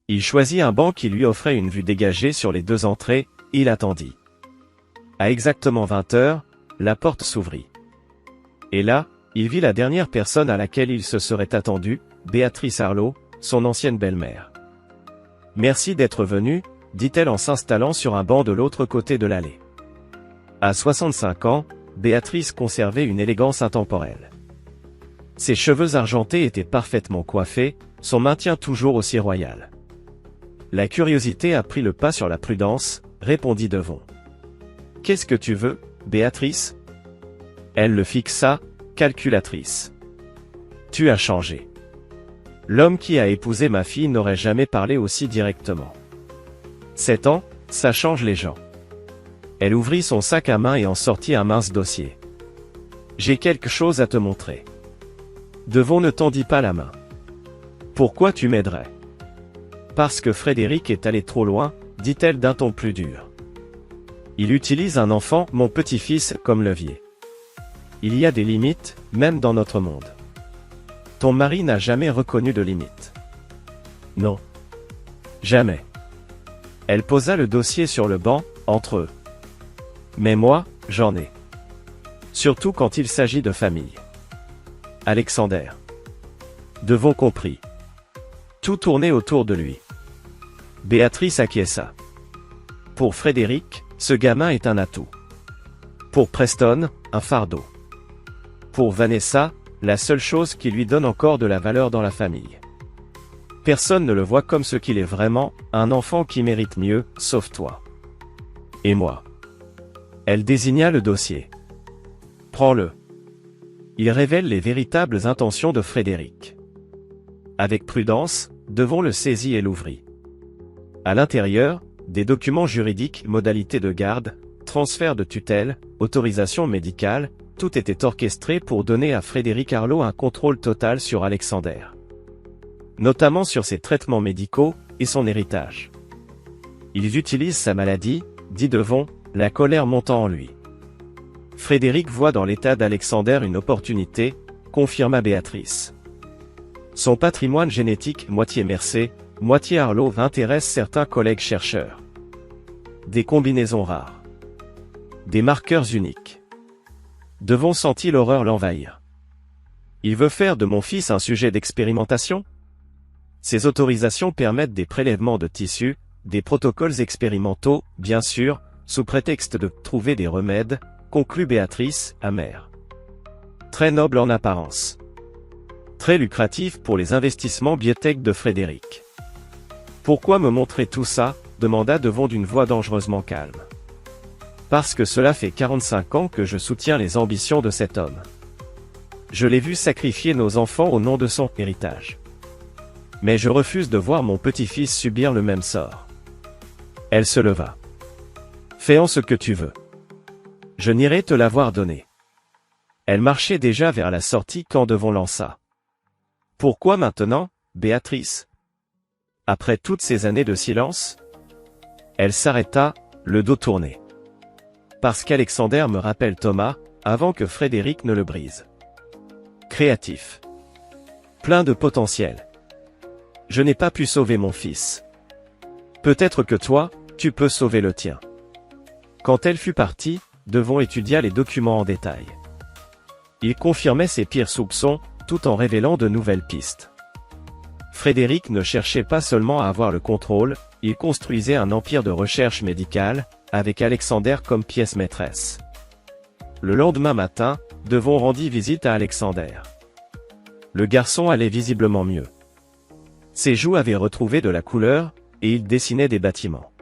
Speaker 1: Il choisit un banc qui lui offrait une vue dégagée sur les deux entrées, il attendit. À exactement 20h, la porte s'ouvrit. Et là, il vit la dernière personne à laquelle il se serait attendu, Béatrice Harlow, son ancienne belle-mère. « Merci d'être venu », dit-elle en s'installant sur un banc de l'autre côté de l'allée. À 65 ans, Béatrice conservait une élégance intemporelle. Ses cheveux argentés étaient parfaitement coiffés, son maintien toujours aussi royal. La curiosité a pris le pas sur la prudence, répondit Devon. « Qu'est-ce que tu veux, Béatrice ?» Elle le fixa, calculatrice. « Tu as changé. L'homme qui a épousé ma fille n'aurait jamais parlé aussi directement. 7 ans, ça change les gens. » Elle ouvrit son sac à main et en sortit un mince dossier. « J'ai quelque chose à te montrer. » Devon ne tendit pas la main. « Pourquoi tu m'aiderais ?»« Parce que Frédéric est allé trop loin, » dit-elle d'un ton plus dur. « Il utilise un enfant, mon petit-fils, comme levier. Il y a des limites, même dans notre monde. » Ton mari n'a jamais reconnu de limite. Non. Jamais. Elle posa le dossier sur le banc, entre eux. Mais moi, j'en ai. Surtout quand il s'agit de famille. Alexander. Devon comprit. Tout tournait autour de lui. Béatrice acquiesça. Pour Frédéric, ce gamin est un atout. Pour Preston, un fardeau. Pour Vanessa, la seule chose qui lui donne encore de la valeur dans la famille. Personne ne le voit comme ce qu'il est vraiment, un enfant qui mérite mieux, sauf toi. Et moi. Elle désigna le dossier. Prends-le. Il révèle les véritables intentions de Frédéric. Avec prudence, Devon le saisit et l'ouvrit. À l'intérieur, des documents juridiques, modalités de garde, transfert de tutelle, autorisation médicale, tout était orchestré pour donner à Frédéric Arlo un contrôle total sur Alexander. Notamment sur ses traitements médicaux et son héritage. Ils utilisent sa maladie, dit Devon, la colère montant en lui. Frédéric voit dans l'état d'Alexander une opportunité, confirma Béatrice. Son patrimoine génétique, moitié Mercé, moitié Arlo, intéresse certains collègues chercheurs. Des combinaisons rares. Des marqueurs uniques. Devon sentit l'horreur l'envahir. Il veut faire de mon fils un sujet d'expérimentation ? Ces autorisations permettent des prélèvements de tissus, des protocoles expérimentaux, bien sûr, sous prétexte de trouver des remèdes, conclut Béatrice, amère. Très noble en apparence. Très lucratif pour les investissements biotech de Frédéric. Pourquoi me montrer tout ça ? Demanda Devon d'une voix dangereusement calme. Parce que cela fait 45 ans que je soutiens les ambitions de cet homme. Je l'ai vu sacrifier nos enfants au nom de son héritage. Mais je refuse de voir mon petit-fils subir le même sort. Elle se leva. Fais-en ce que tu veux. Je n'irai te l'avoir donné. Elle marchait déjà vers la sortie quand Devon lança. Pourquoi maintenant, Béatrice ? Après toutes ces années de silence ? Elle s'arrêta, le dos tourné. Parce qu'Alexander me rappelle Thomas, avant que Frédéric ne le brise. Créatif. Plein de potentiel. Je n'ai pas pu sauver mon fils. Peut-être que toi, tu peux sauver le tien. Quand elle fut partie, Devon étudia les documents en détail. Il confirmait ses pires soupçons, tout en révélant de nouvelles pistes. Frédéric ne cherchait pas seulement à avoir le contrôle, il construisait un empire de recherche médicale, avec Alexander comme pièce maîtresse. Le lendemain matin, Devon rendit visite à Alexander. Le garçon allait visiblement mieux. Ses joues avaient retrouvé de la couleur, et il dessinait des bâtiments.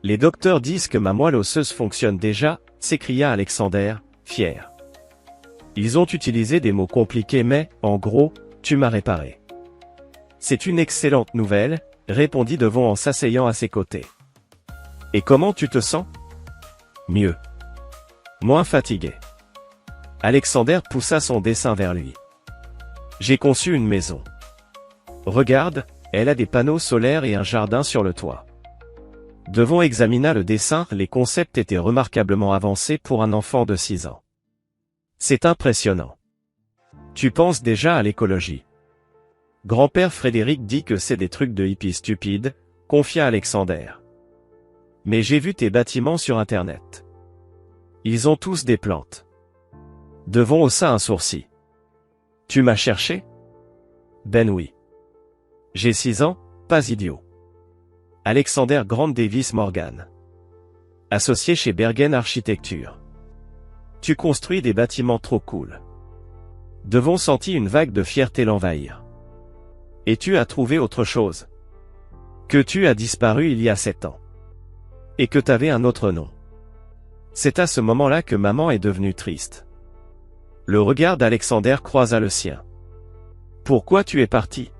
Speaker 1: Les docteurs disent que ma moelle osseuse fonctionne déjà, s'écria Alexander, fier. Ils ont utilisé des mots compliqués mais, en gros, tu m'as réparé. C'est une excellente nouvelle, répondit Devon en s'asseyant à ses côtés. Et comment tu te sens ? Mieux. Moins fatigué. Alexander poussa son dessin vers lui. J'ai conçu une maison. Regarde, elle a des panneaux solaires et un jardin sur le toit. Devon examina le dessin, les concepts étaient remarquablement avancés pour un enfant de 6 ans. C'est impressionnant. Tu penses déjà à l'écologie. Grand-père Frédéric dit que c'est des trucs de hippies stupides, confia Alexander. Mais j'ai vu tes bâtiments sur Internet. Ils ont tous des plantes. Devon haussa un sourcil. Tu m'as cherché ? Ben oui. J'ai 6 ans, pas idiot. Alexander Grant Davis Morgan. Associé chez Bergen Architecture. Tu construis des bâtiments trop cool. Devon sentit une vague de fierté l'envahir. Et tu as trouvé autre chose. Que tu as disparu il y a 7 ans. Et que t'avais un autre nom. C'est à ce moment-là que maman est devenue triste. Le regard d'Alexander croisa le sien. Pourquoi tu es parti ?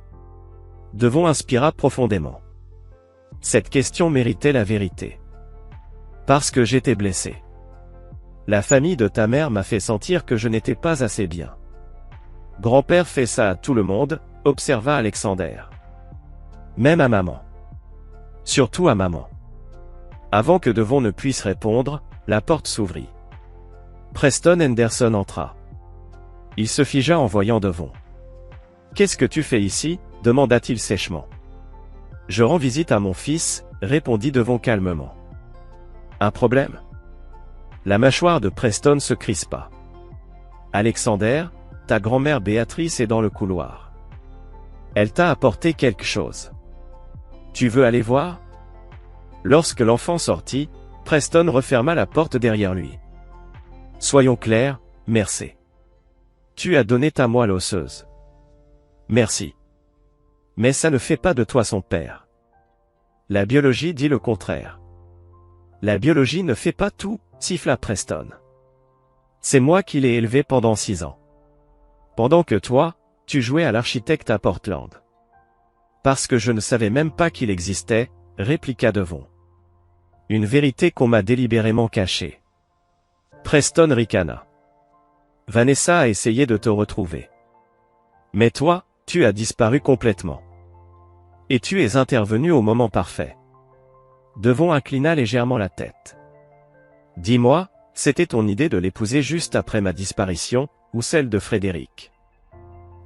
Speaker 1: Devon inspira profondément. Cette question méritait la vérité. Parce que j'étais blessé. La famille de ta mère m'a fait sentir que je n'étais pas assez bien. Grand-père fait ça à tout le monde, observa Alexander. Même à maman. Surtout à maman. Avant que Devon ne puisse répondre, la porte s'ouvrit. Preston Henderson entra. Il se figea en voyant Devon. Qu'est-ce que tu fais ici? Demanda-t-il sèchement. Je rends visite à mon fils, répondit Devon calmement. Un problème? La mâchoire de Preston se crispa. Alexander, ta grand-mère Béatrice est dans le couloir. Elle t'a apporté quelque chose. Tu veux aller voir? Lorsque l'enfant sortit, Preston referma la porte derrière lui. Soyons clairs, merci. Tu as donné ta moelle osseuse. Merci. Mais ça ne fait pas de toi son père. La biologie dit le contraire. La biologie ne fait pas tout, siffla Preston. C'est moi qui l'ai élevé pendant 6 ans. Pendant que toi, tu jouais à l'architecte à Portland. Parce que je ne savais même pas qu'il existait, répliqua Devon. Une vérité qu'on m'a délibérément cachée. Preston ricana. Vanessa a essayé de te retrouver. Mais toi, tu as disparu complètement. Et tu es intervenu au moment parfait. Devon inclina légèrement la tête. Dis-moi, c'était ton idée de l'épouser juste après ma disparition, ou celle de Frédéric?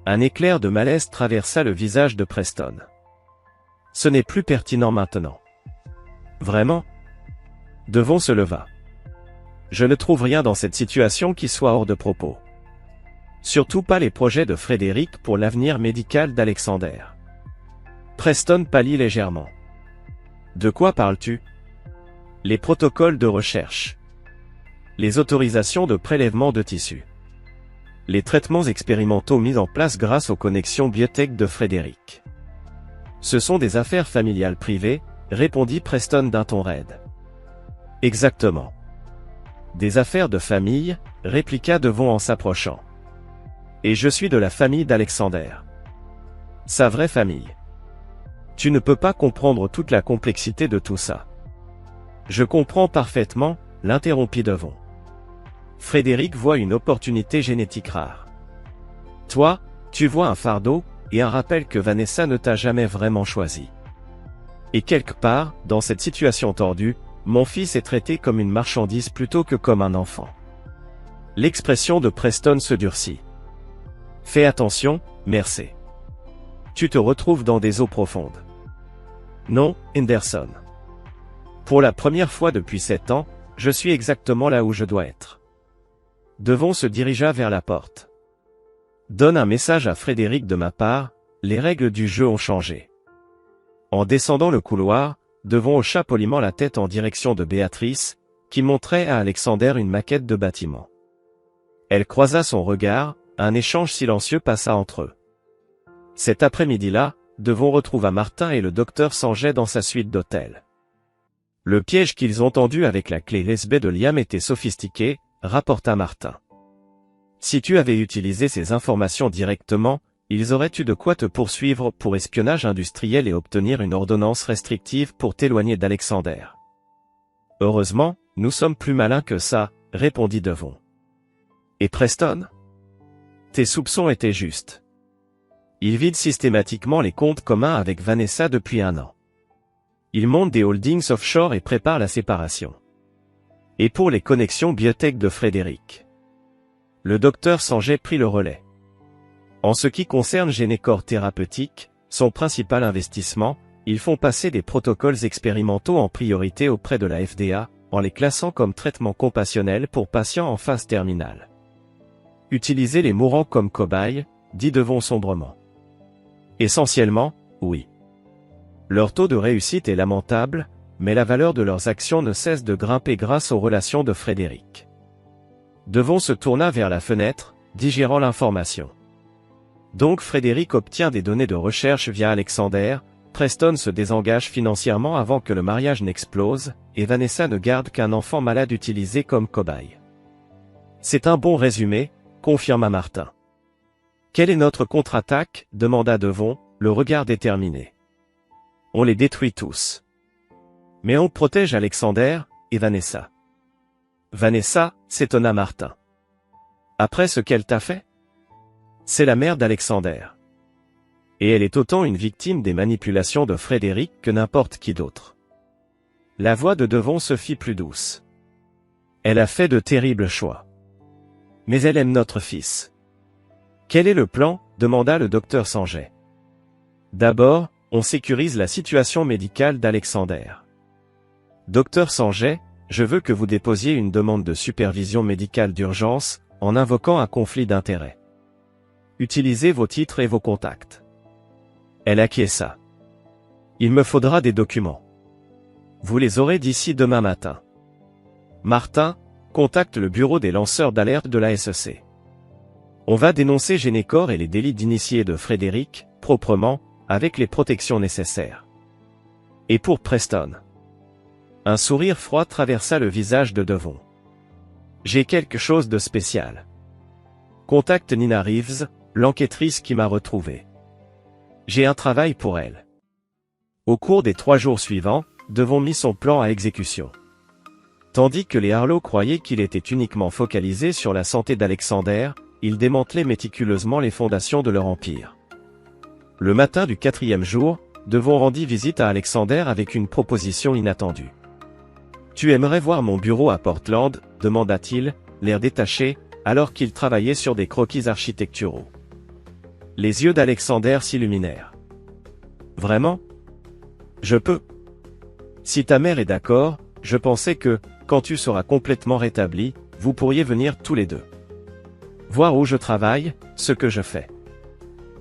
Speaker 1: Un éclair de malaise traversa le visage de Preston. Ce n'est plus pertinent maintenant. Vraiment? Devon se leva. Je ne trouve rien dans cette situation qui soit hors de propos. Surtout pas les projets de Frédéric pour l'avenir médical d'Alexander. Preston pâlit légèrement. De quoi parles-tu? Les protocoles de recherche. Les autorisations de prélèvement de tissus. Les traitements expérimentaux mis en place grâce aux connexions biotech de Frédéric. Ce sont des affaires familiales privées, répondit Preston d'un ton raide. Exactement. Des affaires de famille, répliqua Devon en s'approchant. Et je suis de la famille d'Alexander. Sa vraie famille. Tu ne peux pas comprendre toute la complexité de tout ça. Je comprends parfaitement, l'interrompit Devon. Frédéric voit une opportunité génétique rare. Toi, tu vois un fardeau, et un rappel que Vanessa ne t'a jamais vraiment choisi. Et quelque part, dans cette situation tordue, mon fils est traité comme une marchandise plutôt que comme un enfant. L'expression de Preston se durcit. Fais attention, merci. Tu te retrouves dans des eaux profondes. Non, Henderson. Pour la première fois depuis 7 ans, je suis exactement là où je dois être. Devon se dirigea vers la porte. Donne un message à Frédéric de ma part, les règles du jeu ont changé. En descendant le couloir, Devon hocha poliment la tête en direction de Béatrice, qui montrait à Alexander une maquette de bâtiment. Elle croisa son regard, un échange silencieux passa entre eux. Cet après-midi-là, Devon retrouva Martin et le docteur Sanjay dans sa suite d'hôtel. Le piège qu'ils ont tendu avec la clé USB de Liam était sophistiqué, rapporta Martin. Si tu avais utilisé ces informations directement, ils auraient eu de quoi te poursuivre pour espionnage industriel et obtenir une ordonnance restrictive pour t'éloigner d'Alexander. Heureusement, nous sommes plus malins que ça, répondit Devon. Et Preston? Tes soupçons étaient justes. Il vide systématiquement les comptes communs avec Vanessa depuis 1 an. Il monte des holdings offshore et prépare la séparation. Et pour les connexions biotech de Frédéric. Le docteur Sanjay prit le relais. En ce qui concerne Génécor Thérapeutique, son principal investissement, ils font passer des protocoles expérimentaux en priorité auprès de la FDA, en les classant comme traitement compassionnel pour patients en phase terminale. Utiliser les mourants comme cobayes, dit Devon sombrement. Essentiellement, oui. Leur taux de réussite est lamentable, mais la valeur de leurs actions ne cesse de grimper grâce aux relations de Frédéric. Devon se tourna vers la fenêtre, digérant l'information. Donc Frédéric obtient des données de recherche via Alexander, Preston se désengage financièrement avant que le mariage n'explose, et Vanessa ne garde qu'un enfant malade utilisé comme cobaye. C'est un bon résumé, confirma Martin. Quelle est notre contre-attaque? Demanda Devon, le regard déterminé. On les détruit tous. Mais on protège Alexander, et Vanessa. Vanessa, s'étonna Martin. Après ce qu'elle t'a fait? C'est la mère d'Alexander. Et elle est autant une victime des manipulations de Frédéric que n'importe qui d'autre. La voix de Devon se fit plus douce. Elle a fait de terribles choix. Mais elle aime notre fils. Quel est le plan? Demanda le docteur Sanjay. D'abord, on sécurise la situation médicale d'Alexander. Docteur Sanjay, je veux que vous déposiez une demande de supervision médicale d'urgence, en invoquant un conflit d'intérêts. Utilisez vos titres et vos contacts. Elle acquiesça. Il me faudra des documents. Vous les aurez d'ici demain matin. Martin, contacte le bureau des lanceurs d'alerte de la SEC. On va dénoncer Génécor et les délits d'initié de Frédéric, proprement, avec les protections nécessaires. Et pour Preston. Un sourire froid traversa le visage de Devon. J'ai quelque chose de spécial. Contacte Nina Reeves, l'enquêtrice qui m'a retrouvé. J'ai un travail pour elle. Au cours des 3 jours suivants, Devon mit son plan à exécution. Tandis que les Harlow croyaient qu'il était uniquement focalisé sur la santé d'Alexander, ils démantelaient méticuleusement les fondations de leur empire. Le matin du 4e jour, Devon rendit visite à Alexander avec une proposition inattendue. « Tu aimerais voir mon bureau à Portland ?» demanda-t-il, l'air détaché, alors qu'il travaillait sur des croquis architecturaux. Les yeux d'Alexander s'illuminèrent. « Vraiment ? Je peux. Si ta mère est d'accord, je pensais que, quand tu seras complètement rétabli, vous pourriez venir tous les deux. Voir où je travaille, ce que je fais. »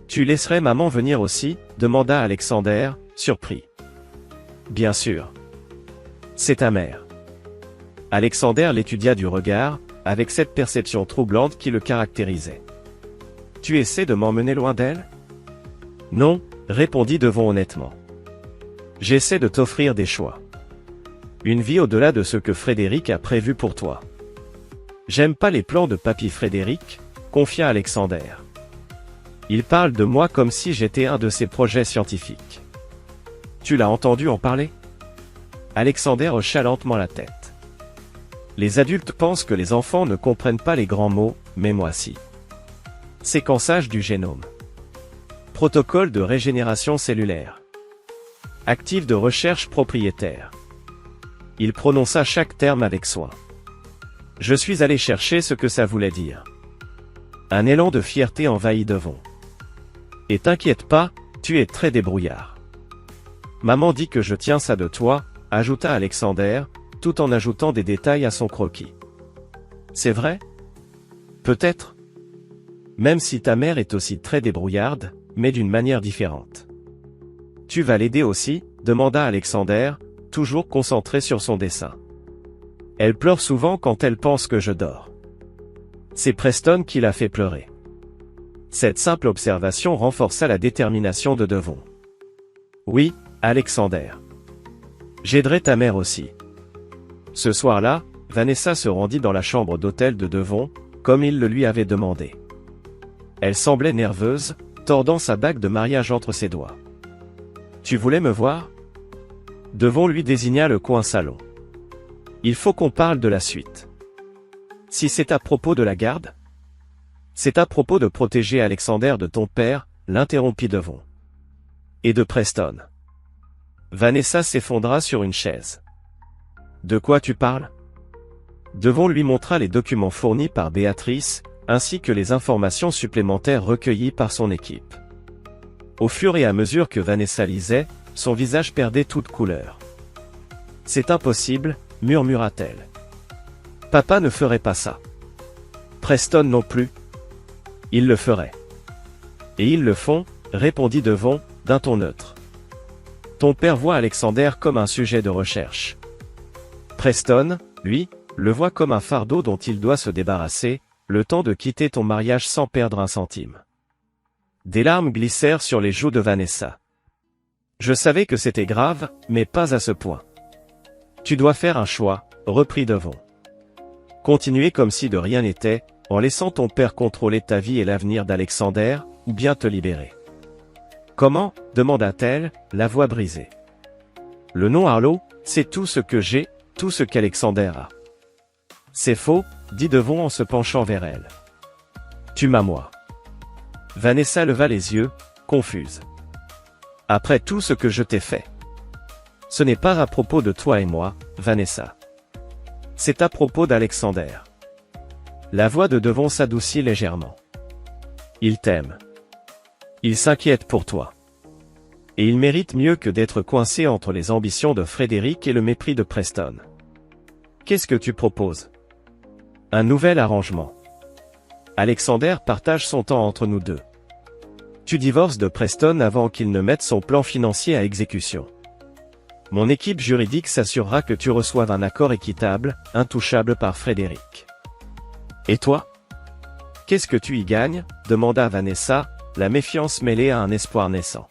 Speaker 1: « Tu laisserais maman venir aussi ?» demanda Alexander, surpris. « Bien sûr. C'est ta mère. » Alexander l'étudia du regard, avec cette perception troublante qui le caractérisait. « Tu essaies de m'emmener loin d'elle ?» « Non, » répondit Devon honnêtement. « J'essaie de t'offrir des choix. Une vie au-delà de ce que Frédéric a prévu pour toi. »« J'aime pas les plans de papy Frédéric, » confia Alexander. Il parle de moi comme si j'étais un de ses projets scientifiques. Tu l'as entendu en parler? Alexander hocha lentement la tête. Les adultes pensent que les enfants ne comprennent pas les grands mots, mais moi si. Séquençage du génome. Protocole de régénération cellulaire. Actif de recherche propriétaire. Il prononça chaque terme avec soin. Je suis allé chercher ce que ça voulait dire. Un élan de fierté envahit Devon. Et t'inquiète pas, tu es très débrouillard. Maman dit que je tiens ça de toi, ajouta Alexander, tout en ajoutant des détails à son croquis. C'est vrai? Peut-être. Même si ta mère est aussi très débrouillarde, mais d'une manière différente. Tu vas l'aider aussi? Demanda Alexander, toujours concentré sur son dessin. Elle pleure souvent quand elle pense que je dors. C'est Preston qui l'a fait pleurer. Cette simple observation renforça la détermination de Devon. Oui, Alexander. J'aiderai ta mère aussi. Ce soir-là, Vanessa se rendit dans la chambre d'hôtel de Devon, comme il le lui avait demandé. Elle semblait nerveuse, tordant sa bague de mariage entre ses doigts. Tu voulais me voir? Devon lui désigna le coin salon. Il faut qu'on parle de la suite. Si c'est à propos de la garde? C'est à propos de protéger Alexander de ton père, l'interrompit Devon. Et de Preston. Vanessa s'effondra sur une chaise. De quoi tu parles? Devon lui montra les documents fournis par Béatrice, ainsi que les informations supplémentaires recueillies par son équipe. Au fur et à mesure que Vanessa lisait, son visage perdait toute couleur. C'est impossible, murmura-t-elle. Papa ne ferait pas ça. Preston non plus. Ils le feraient. Et ils le font, répondit Devon, d'un ton neutre. Ton père voit Alexander comme un sujet de recherche. Preston, lui, le voit comme un fardeau dont il doit se débarrasser, le temps de quitter ton mariage sans perdre un centime. Des larmes glissèrent sur les joues de Vanessa. Je savais que c'était grave, mais pas à ce point. Tu dois faire un choix, reprit Devon. Continuer comme si de rien n'était, en laissant ton père contrôler ta vie et l'avenir d'Alexander, ou bien te libérer. Comment? Demanda-t-elle, la voix brisée. Le nom Harlow, c'est tout ce que j'ai, tout ce qu'Alexander a. C'est faux, dit Devon en se penchant vers elle. Tu m'as moi. Vanessa leva les yeux, confuse. Après tout ce que je t'ai fait. Ce n'est pas à propos de toi et moi, Vanessa. C'est à propos d'Alexander. La voix de Devon s'adoucit légèrement. Il t'aime. Il s'inquiète pour toi. Et il mérite mieux que d'être coincé entre les ambitions de Frédéric et le mépris de Preston. Qu'est-ce que tu proposes? Un nouvel arrangement. Alexander partage son temps entre nous deux. Tu divorces de Preston avant qu'il ne mette son plan financier à exécution. Mon équipe juridique s'assurera que tu reçoives un accord équitable, intouchable par Frédéric. Et toi? Qu'est-ce que tu y gagnes? Demanda Vanessa, la méfiance mêlée à un espoir naissant.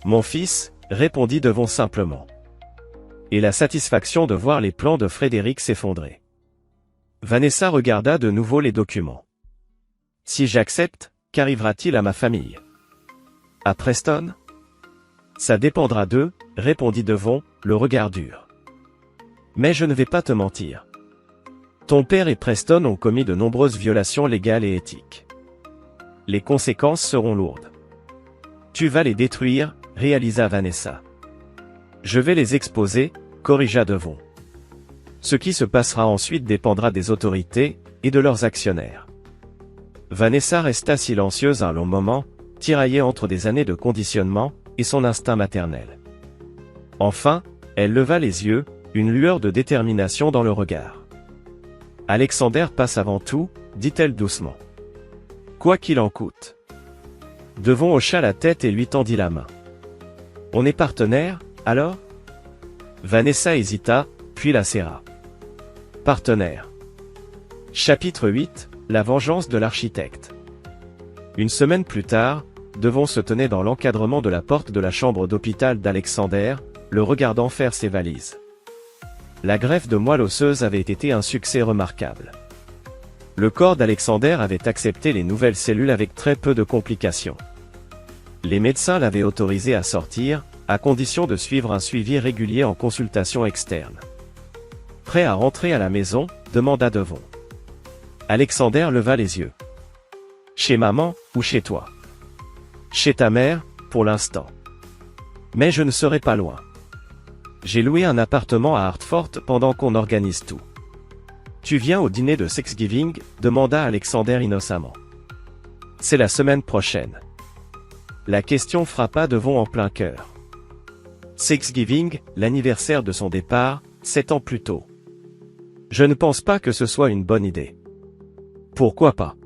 Speaker 1: Mon fils, répondit Devon simplement. Et la satisfaction de voir les plans de Frédéric s'effondrer. Vanessa regarda de nouveau les documents. Si j'accepte, qu'arrivera-t-il à ma famille? À Preston? Ça dépendra d'eux, répondit Devon, le regard dur. Mais je ne vais pas te mentir. Ton père et Preston ont commis de nombreuses violations légales et éthiques. Les conséquences seront lourdes. Tu vas les détruire, réalisa Vanessa. Je vais les exposer, corrigea Devon. Ce qui se passera ensuite dépendra des autorités, et de leurs actionnaires. Vanessa resta silencieuse un long moment, tiraillée entre des années de conditionnement, et son instinct maternel. Enfin, elle leva les yeux, une lueur de détermination dans le regard. Alexander passe avant tout, dit-elle doucement. Quoi qu'il en coûte. Devon hocha la tête et lui tendit la main. On est partenaires, alors? Vanessa hésita, puis la serra. Partenaire. Chapitre 8, la vengeance de l'architecte. Une semaine plus tard, Devon se tenait dans l'encadrement de la porte de la chambre d'hôpital d'Alexander, le regardant faire ses valises. La greffe de moelle osseuse avait été un succès remarquable. Le corps d'Alexander avait accepté les nouvelles cellules avec très peu de complications. Les médecins l'avaient autorisé à sortir, à condition de suivre un suivi régulier en consultation externe. Prêt à rentrer à la maison? Demanda Devon. Alexander leva les yeux. Chez maman, ou chez toi? Chez ta mère, pour l'instant. Mais je ne serai pas loin. J'ai loué un appartement à Hartford pendant qu'on organise tout. Tu viens au dîner de Thanksgiving? Demanda Alexander innocemment. C'est la semaine prochaine. La question frappa Devon en plein cœur. Thanksgiving, l'anniversaire de son départ, 7 ans plus tôt. Je ne pense pas que ce soit une bonne idée. Pourquoi pas?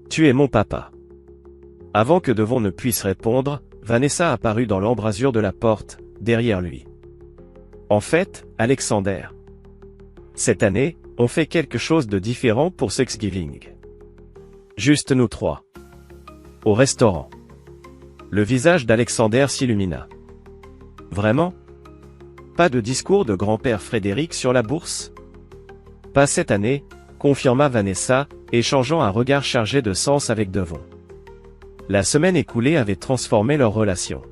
Speaker 1: Tu es mon papa. Avant que Devon ne puisse répondre, Vanessa apparut dans l'embrasure de la porte, derrière lui. En fait, Alexander. Cette année, on fait quelque chose de différent pour Thanksgiving. Juste nous trois. Au restaurant. Le visage d'Alexander s'illumina. Vraiment? Pas de discours de grand-père Frédéric sur la bourse? Pas cette année, confirma Vanessa, échangeant un regard chargé de sens avec Devon. La semaine écoulée avait transformé leur relation.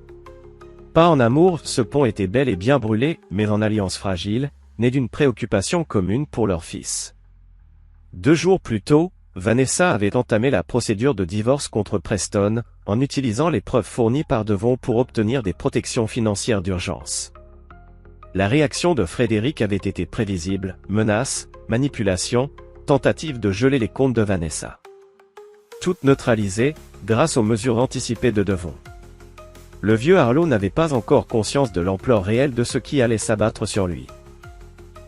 Speaker 1: Pas en amour, ce pont était bel et bien brûlé, mais en alliance fragile, née d'une préoccupation commune pour leur fils. 2 jours plus tôt, Vanessa avait entamé la procédure de divorce contre Preston, en utilisant les preuves fournies par Devon pour obtenir des protections financières d'urgence. La réaction de Frédéric avait été prévisible, menaces, manipulation, tentative de geler les comptes de Vanessa. Toutes neutralisées, grâce aux mesures anticipées de Devon. Le vieux Harlow n'avait pas encore conscience de l'ampleur réelle de ce qui allait s'abattre sur lui.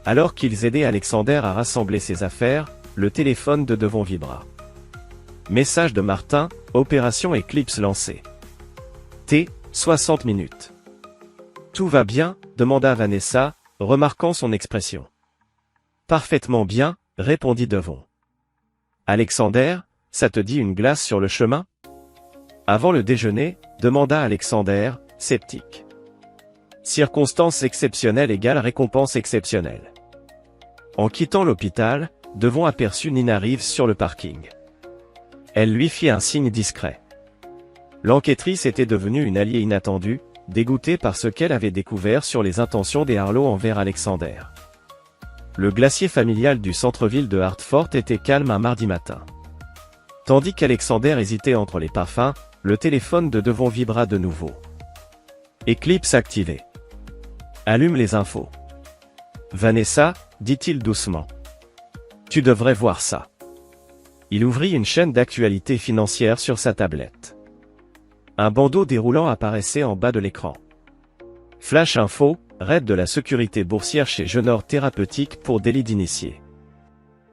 Speaker 1: Alors qu'ils aidaient Alexander à rassembler ses affaires, le téléphone de Devon vibra. Message de Martin, opération Eclipse lancée. T, 60 minutes. Tout va bien? Demanda Vanessa, remarquant son expression. Parfaitement bien, répondit Devon. Alexander, ça te dit une glace sur le chemin? Avant le déjeuner, demanda Alexander, sceptique. Circonstances exceptionnelles égale récompense exceptionnelle. En quittant l'hôpital, Devon aperçut Nina Reeves sur le parking. Elle lui fit un signe discret. L'enquêtrice était devenue une alliée inattendue, dégoûtée par ce qu'elle avait découvert sur les intentions des Harlow envers Alexander. Le glacier familial du centre-ville de Hartford était calme un mardi matin. Tandis qu'Alexander hésitait entre les parfums, le téléphone de Devon vibra de nouveau. Eclipse activé. Allume les infos. Vanessa, dit-il doucement. Tu devrais voir ça. Il ouvrit une chaîne d'actualité financière sur sa tablette. Un bandeau déroulant apparaissait en bas de l'écran. Flash Info, raid de la sécurité boursière chez Genor Thérapeutique pour délit d'initié.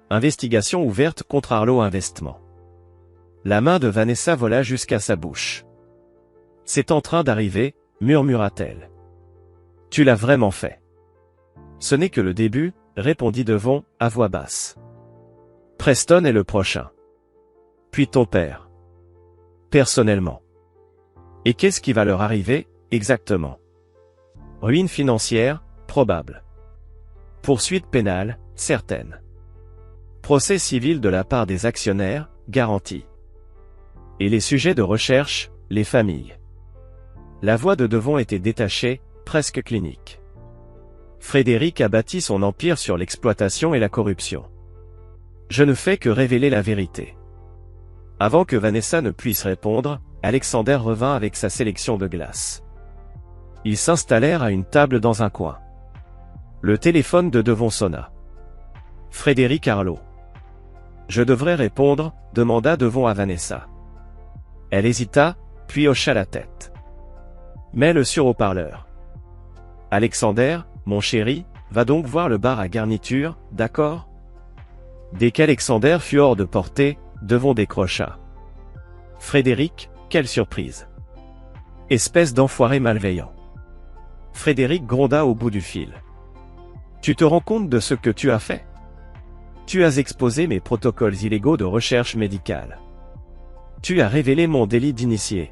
Speaker 1: Investigation ouverte contre Arlo Investment. La main de Vanessa vola jusqu'à sa bouche. « C'est en train d'arriver », murmura-t-elle. « Tu l'as vraiment fait. »« Ce n'est que le début », répondit Devon, à voix basse. « Preston est le prochain. Puis ton père. Personnellement. Et qu'est-ce qui va leur arriver, exactement? Ruine financière, probable. Poursuite pénale, certaine. Procès civil de la part des actionnaires, garanti. Et les sujets de recherche, les familles. La voix de Devon était détachée, presque clinique. Frédéric a bâti son empire sur l'exploitation et la corruption. Je ne fais que révéler la vérité. Avant que Vanessa ne puisse répondre, Alexander revint avec sa sélection de glace. Ils s'installèrent à une table dans un coin. Le téléphone de Devon sonna. Frédéric Arlo. Je devrais répondre, demanda Devon à Vanessa. Elle hésita, puis hocha la tête. Mets-le sur haut-parleur. Alexander, mon chéri, va donc voir le bar à garniture, d'accord? Dès qu'Alexander fut hors de portée, Devon décrocha. Frédéric, quelle surprise. Espèce d'enfoiré malveillant. Frédéric gronda au bout du fil. Tu te rends compte de ce que tu as fait? Tu as exposé mes protocoles illégaux de recherche médicale. Tu as révélé mon délit d'initié.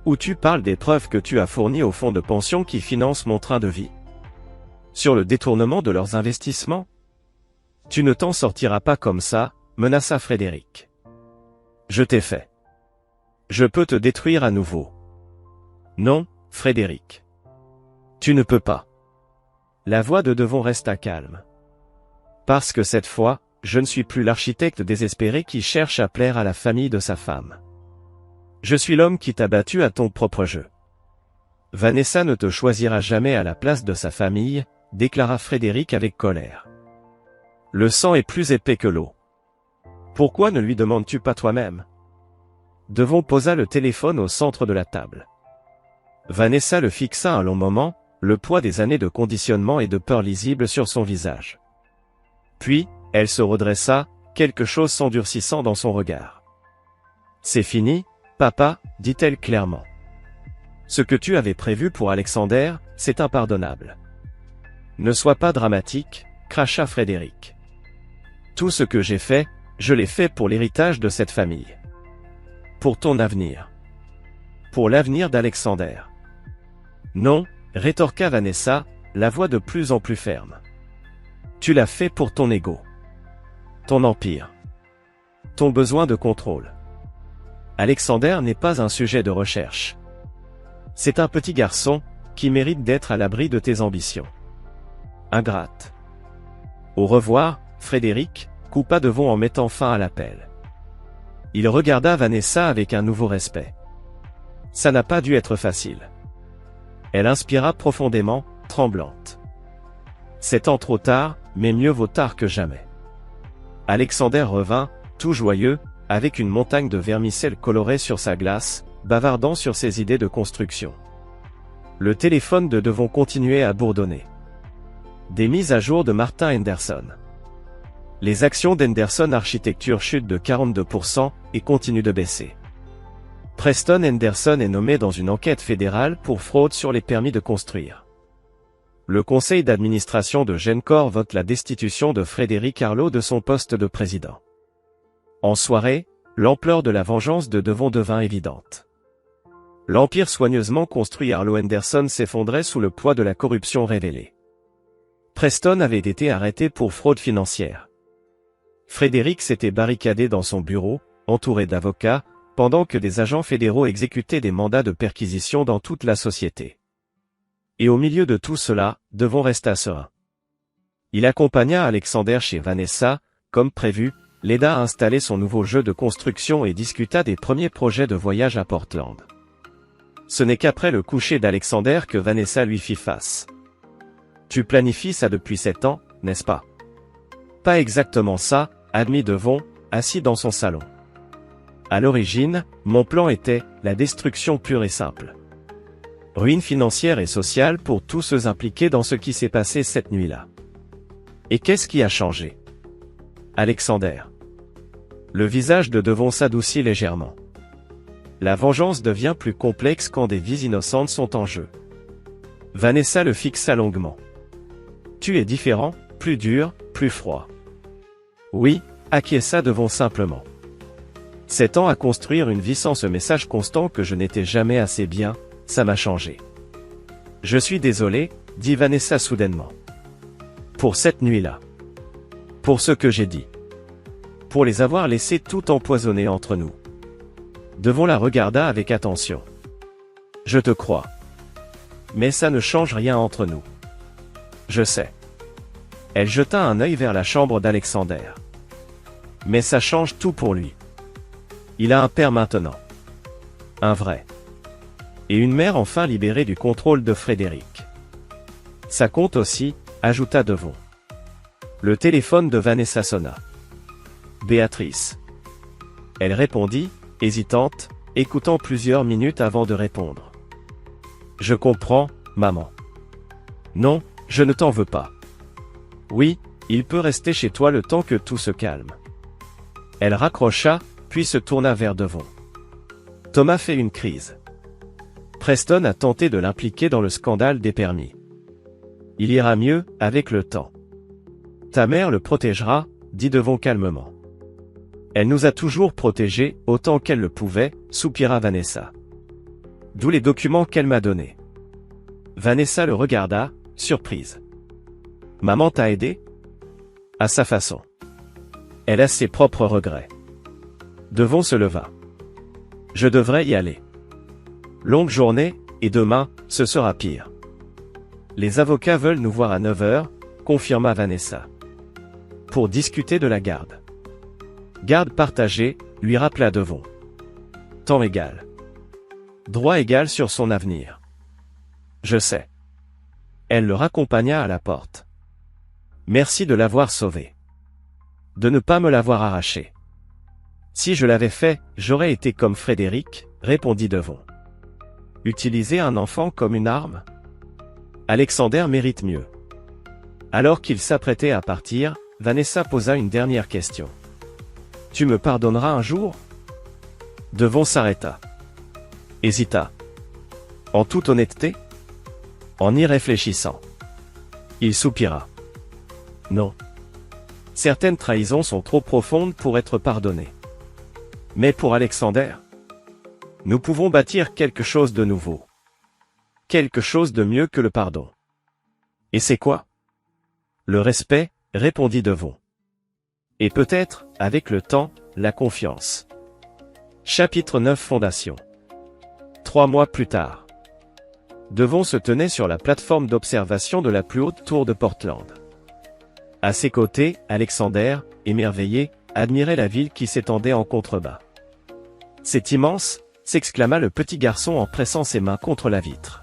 Speaker 1: Ou tu parles des preuves que tu as fournies au fonds de pension qui finance mon train de vie. Sur le détournement de leurs investissements? Tu ne t'en sortiras pas comme ça, menaça Frédéric. Je t'ai fait. Je peux te détruire à nouveau. Non, Frédéric. Tu ne peux pas. La voix de Devon resta calme. Parce que cette fois, je ne suis plus l'architecte désespéré qui cherche à plaire à la famille de sa femme. Je suis l'homme qui t'a battu à ton propre jeu. Vanessa ne te choisira jamais à la place de sa famille, déclara Frédéric avec colère. Le sang est plus épais que l'eau. Pourquoi ne lui demandes-tu pas toi-même? Devon posa le téléphone au centre de la table. Vanessa le fixa un long moment, le poids des années de conditionnement et de peur lisible sur son visage. Puis, elle se redressa, quelque chose s'endurcissant dans son regard. C'est fini, papa, dit-elle clairement. Ce que tu avais prévu pour Alexander, c'est impardonnable. Ne sois pas dramatique, cracha Frédéric. Tout ce que j'ai fait, je l'ai fait pour l'héritage de cette famille. Pour ton avenir. Pour l'avenir d'Alexander. Non, rétorqua Vanessa, la voix de plus en plus ferme. Tu l'as fait pour ton ego. Ton empire. Ton besoin de contrôle. Alexander n'est pas un sujet de recherche. C'est un petit garçon, qui mérite d'être à l'abri de tes ambitions. Ingrate. Au revoir, Frédéric, coupa Devon en mettant fin à l'appel. Il regarda Vanessa avec un nouveau respect. Ça n'a pas dû être facile. Elle inspira profondément, tremblante. C'est trop tard, mais mieux vaut tard que jamais. Alexander revint, tout joyeux, avec une montagne de vermicelle colorée sur sa glace, bavardant sur ses idées de construction. Le téléphone de Devon continuait à bourdonner. Des mises à jour de Martin Henderson. Les actions d'Henderson Architecture chutent de 42% et continuent de baisser. Preston Henderson est nommé dans une enquête fédérale pour fraude sur les permis de construire. Le conseil d'administration de Gencor vote la destitution de Frédéric Arlo de son poste de président. En soirée, l'ampleur de la vengeance de Devon devint évidente. L'empire soigneusement construit Arlo Henderson s'effondrait sous le poids de la corruption révélée. Preston avait été arrêté pour fraude financière. Frédéric s'était barricadé dans son bureau, entouré d'avocats, pendant que des agents fédéraux exécutaient des mandats de perquisition dans toute la société. Et au milieu de tout cela, Devon resta serein. Il accompagna Alexander chez Vanessa, comme prévu, l'aida à installer son nouveau jeu de construction et discuta des premiers projets de voyage à Portland. Ce n'est qu'après le coucher d'Alexander que Vanessa lui fit face. « Tu planifies ça depuis 7 ans, n'est-ce pas ?»« Pas exactement ça, » admit Devon, assis dans son salon. À l'origine, mon plan était la destruction pure et simple. Ruine financière et sociale pour tous ceux impliqués dans ce qui s'est passé cette nuit-là. Et qu'est-ce qui a changé? Alexander. Le visage de Devon s'adoucit légèrement. La vengeance devient plus complexe quand des vies innocentes sont en jeu. Vanessa le fixa longuement. Tu es différent, plus dur, plus froid. Oui, acquiesça Devon simplement. 7 ans à construire une vie sans ce message constant que je n'étais jamais assez bien, ça m'a changé. Je suis désolé, dit Vanessa soudainement. Pour cette nuit-là. Pour ce que j'ai dit. Pour les avoir laissés tout empoisonnés entre nous. Devon la regarda avec attention. Je te crois. Mais ça ne change rien entre nous. Je sais. Elle jeta un œil vers la chambre d'Alexander. Mais ça change tout pour lui. Il a un père maintenant. Un vrai. Et une mère enfin libérée du contrôle de Frédéric. Ça compte aussi, ajouta Devon. Le téléphone de Vanessa sonna. Béatrice. Elle répondit, hésitante, écoutant plusieurs minutes avant de répondre. Je comprends, maman. Non, je ne t'en veux pas. Oui, il peut rester chez toi le temps que tout se calme. Elle raccrocha, puis se tourna vers Devon. Thomas fait une crise. Preston a tenté de l'impliquer dans le scandale des permis. Il ira mieux, avec le temps. Ta mère le protégera, dit Devon calmement. Elle nous a toujours protégés, autant qu'elle le pouvait, soupira Vanessa. D'où les documents qu'elle m'a donnés. Vanessa le regarda, surprise. Maman t'a aidé? À sa façon. Elle a ses propres regrets. Devon se leva. Je devrais y aller. Longue journée, et demain, ce sera pire. Les avocats veulent nous voir à 9 h, confirma Vanessa. Pour discuter de la garde. Garde partagée, lui rappela Devon. Temps égal. Droit égal sur son avenir. Je sais. Elle le raccompagna à la porte. Merci de l'avoir sauvé. De ne pas me l'avoir arraché. Si je l'avais fait, j'aurais été comme Frédéric, répondit Devon. Utiliser un enfant comme une arme? Alexander mérite mieux. Alors qu'il s'apprêtait à partir, Vanessa posa une dernière question. Tu me pardonneras un jour? Devon s'arrêta. Hésita. En toute honnêteté? En y réfléchissant. Il soupira. Non. Certaines trahisons sont trop profondes pour être pardonnées. Mais pour Alexander, nous pouvons bâtir quelque chose de nouveau. Quelque chose de mieux que le pardon. Et c'est quoi? Le respect, répondit Devon. Et peut-être, avec le temps, la confiance. Chapitre 9 Fondation. 3 mois plus tard. Devon se tenait sur la plateforme d'observation de la plus haute tour de Portland. À ses côtés, Alexander, émerveillé, admirait la ville qui s'étendait en contrebas. C'est immense, s'exclama le petit garçon en pressant ses mains contre la vitre.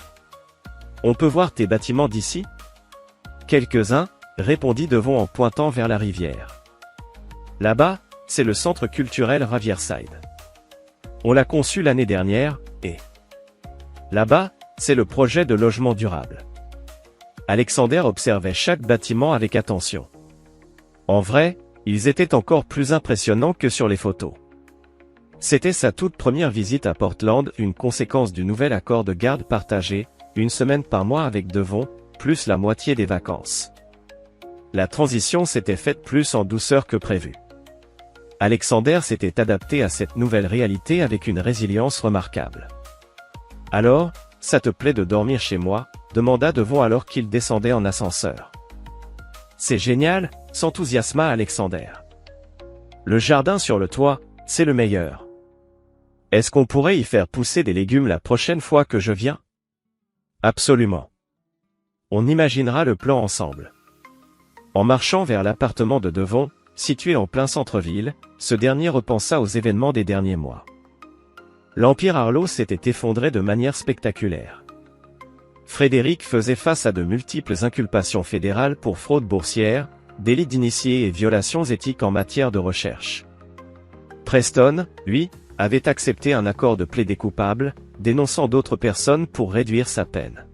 Speaker 1: On peut voir tes bâtiments d'ici? Quelques-uns, répondit Devon en pointant vers la rivière. Là-bas, c'est le centre culturel Riverside. On l'a conçu l'année dernière, et là-bas, c'est le projet de logement durable. Alexander observait chaque bâtiment avec attention. En vrai, ils étaient encore plus impressionnants que sur les photos. C'était sa toute première visite à Portland, une conséquence du nouvel accord de garde partagée, 1 semaine par mois avec Devon, plus la moitié des vacances. La transition s'était faite plus en douceur que prévu. Alexander s'était adapté à cette nouvelle réalité avec une résilience remarquable. Alors, ça te plaît de dormir chez moi? Demanda Devon alors qu'il descendait en ascenseur. C'est génial, s'enthousiasma Alexander. Le jardin sur le toit, c'est le meilleur. Est-ce qu'on pourrait y faire pousser des légumes la prochaine fois que je viens? Absolument. On imaginera le plan ensemble. En marchant vers l'appartement de Devon, situé en plein centre-ville, ce dernier repensa aux événements des derniers mois. L'Empire Arlo s'était effondré de manière spectaculaire. Frédéric faisait face à de multiples inculpations fédérales pour fraude boursière, délits d'initiés et violations éthiques en matière de recherche. Preston, lui, avait accepté un accord de plaidé coupable, dénonçant d'autres personnes pour réduire sa peine.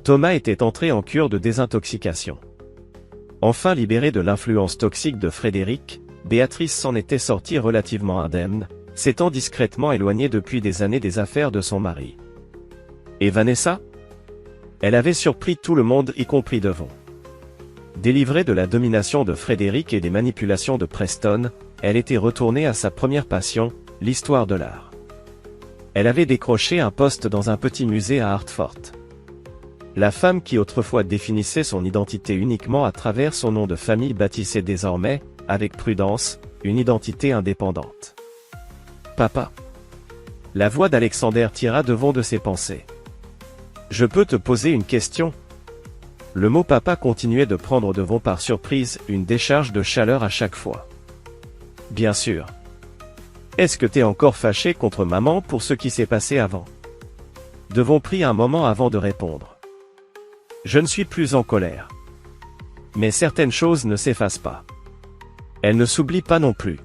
Speaker 1: Thomas était entré en cure de désintoxication. Enfin libérée de l'influence toxique de Frédéric, Béatrice s'en était sortie relativement indemne, s'étant discrètement éloignée depuis des années des affaires de son mari. Et Vanessa? Elle avait surpris tout le monde, y compris Devon. Délivrée de la domination de Frédéric et des manipulations de Preston, elle était retournée à sa première passion, l'histoire de l'art. Elle avait décroché un poste dans un petit musée à Hartford. La femme qui autrefois définissait son identité uniquement à travers son nom de famille bâtissait désormais, avec prudence, une identité indépendante. Papa. La voix d'Alexander tira Devon de ses pensées. Je peux te poser une question? Le mot papa continuait de prendre Devon par surprise, une décharge de chaleur à chaque fois. Bien sûr. Est-ce que t'es encore fâché contre maman pour ce qui s'est passé avant? Devon prit un moment avant de répondre. Je ne suis plus en colère. Mais certaines choses ne s'effacent pas. Elles ne s'oublient pas non plus.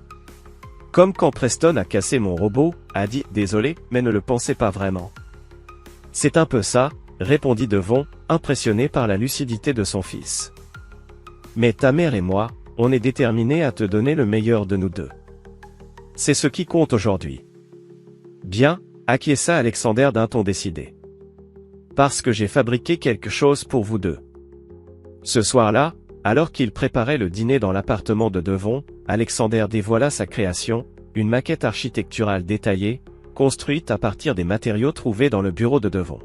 Speaker 1: Comme quand Preston a cassé mon robot, a dit « Désolé, mais ne le pensez pas vraiment ». C'est un peu ça, répondit Devon, impressionné par la lucidité de son fils. Mais ta mère et moi, on est déterminés à te donner le meilleur de nous deux. C'est ce qui compte aujourd'hui. Bien, acquiesça Alexander d'un ton décidé. Parce que j'ai fabriqué quelque chose pour vous deux. Ce soir-là, alors qu'il préparait le dîner dans l'appartement de Devon, Alexander dévoila sa création, une maquette architecturale détaillée, construite à partir des matériaux trouvés dans le bureau de Devon.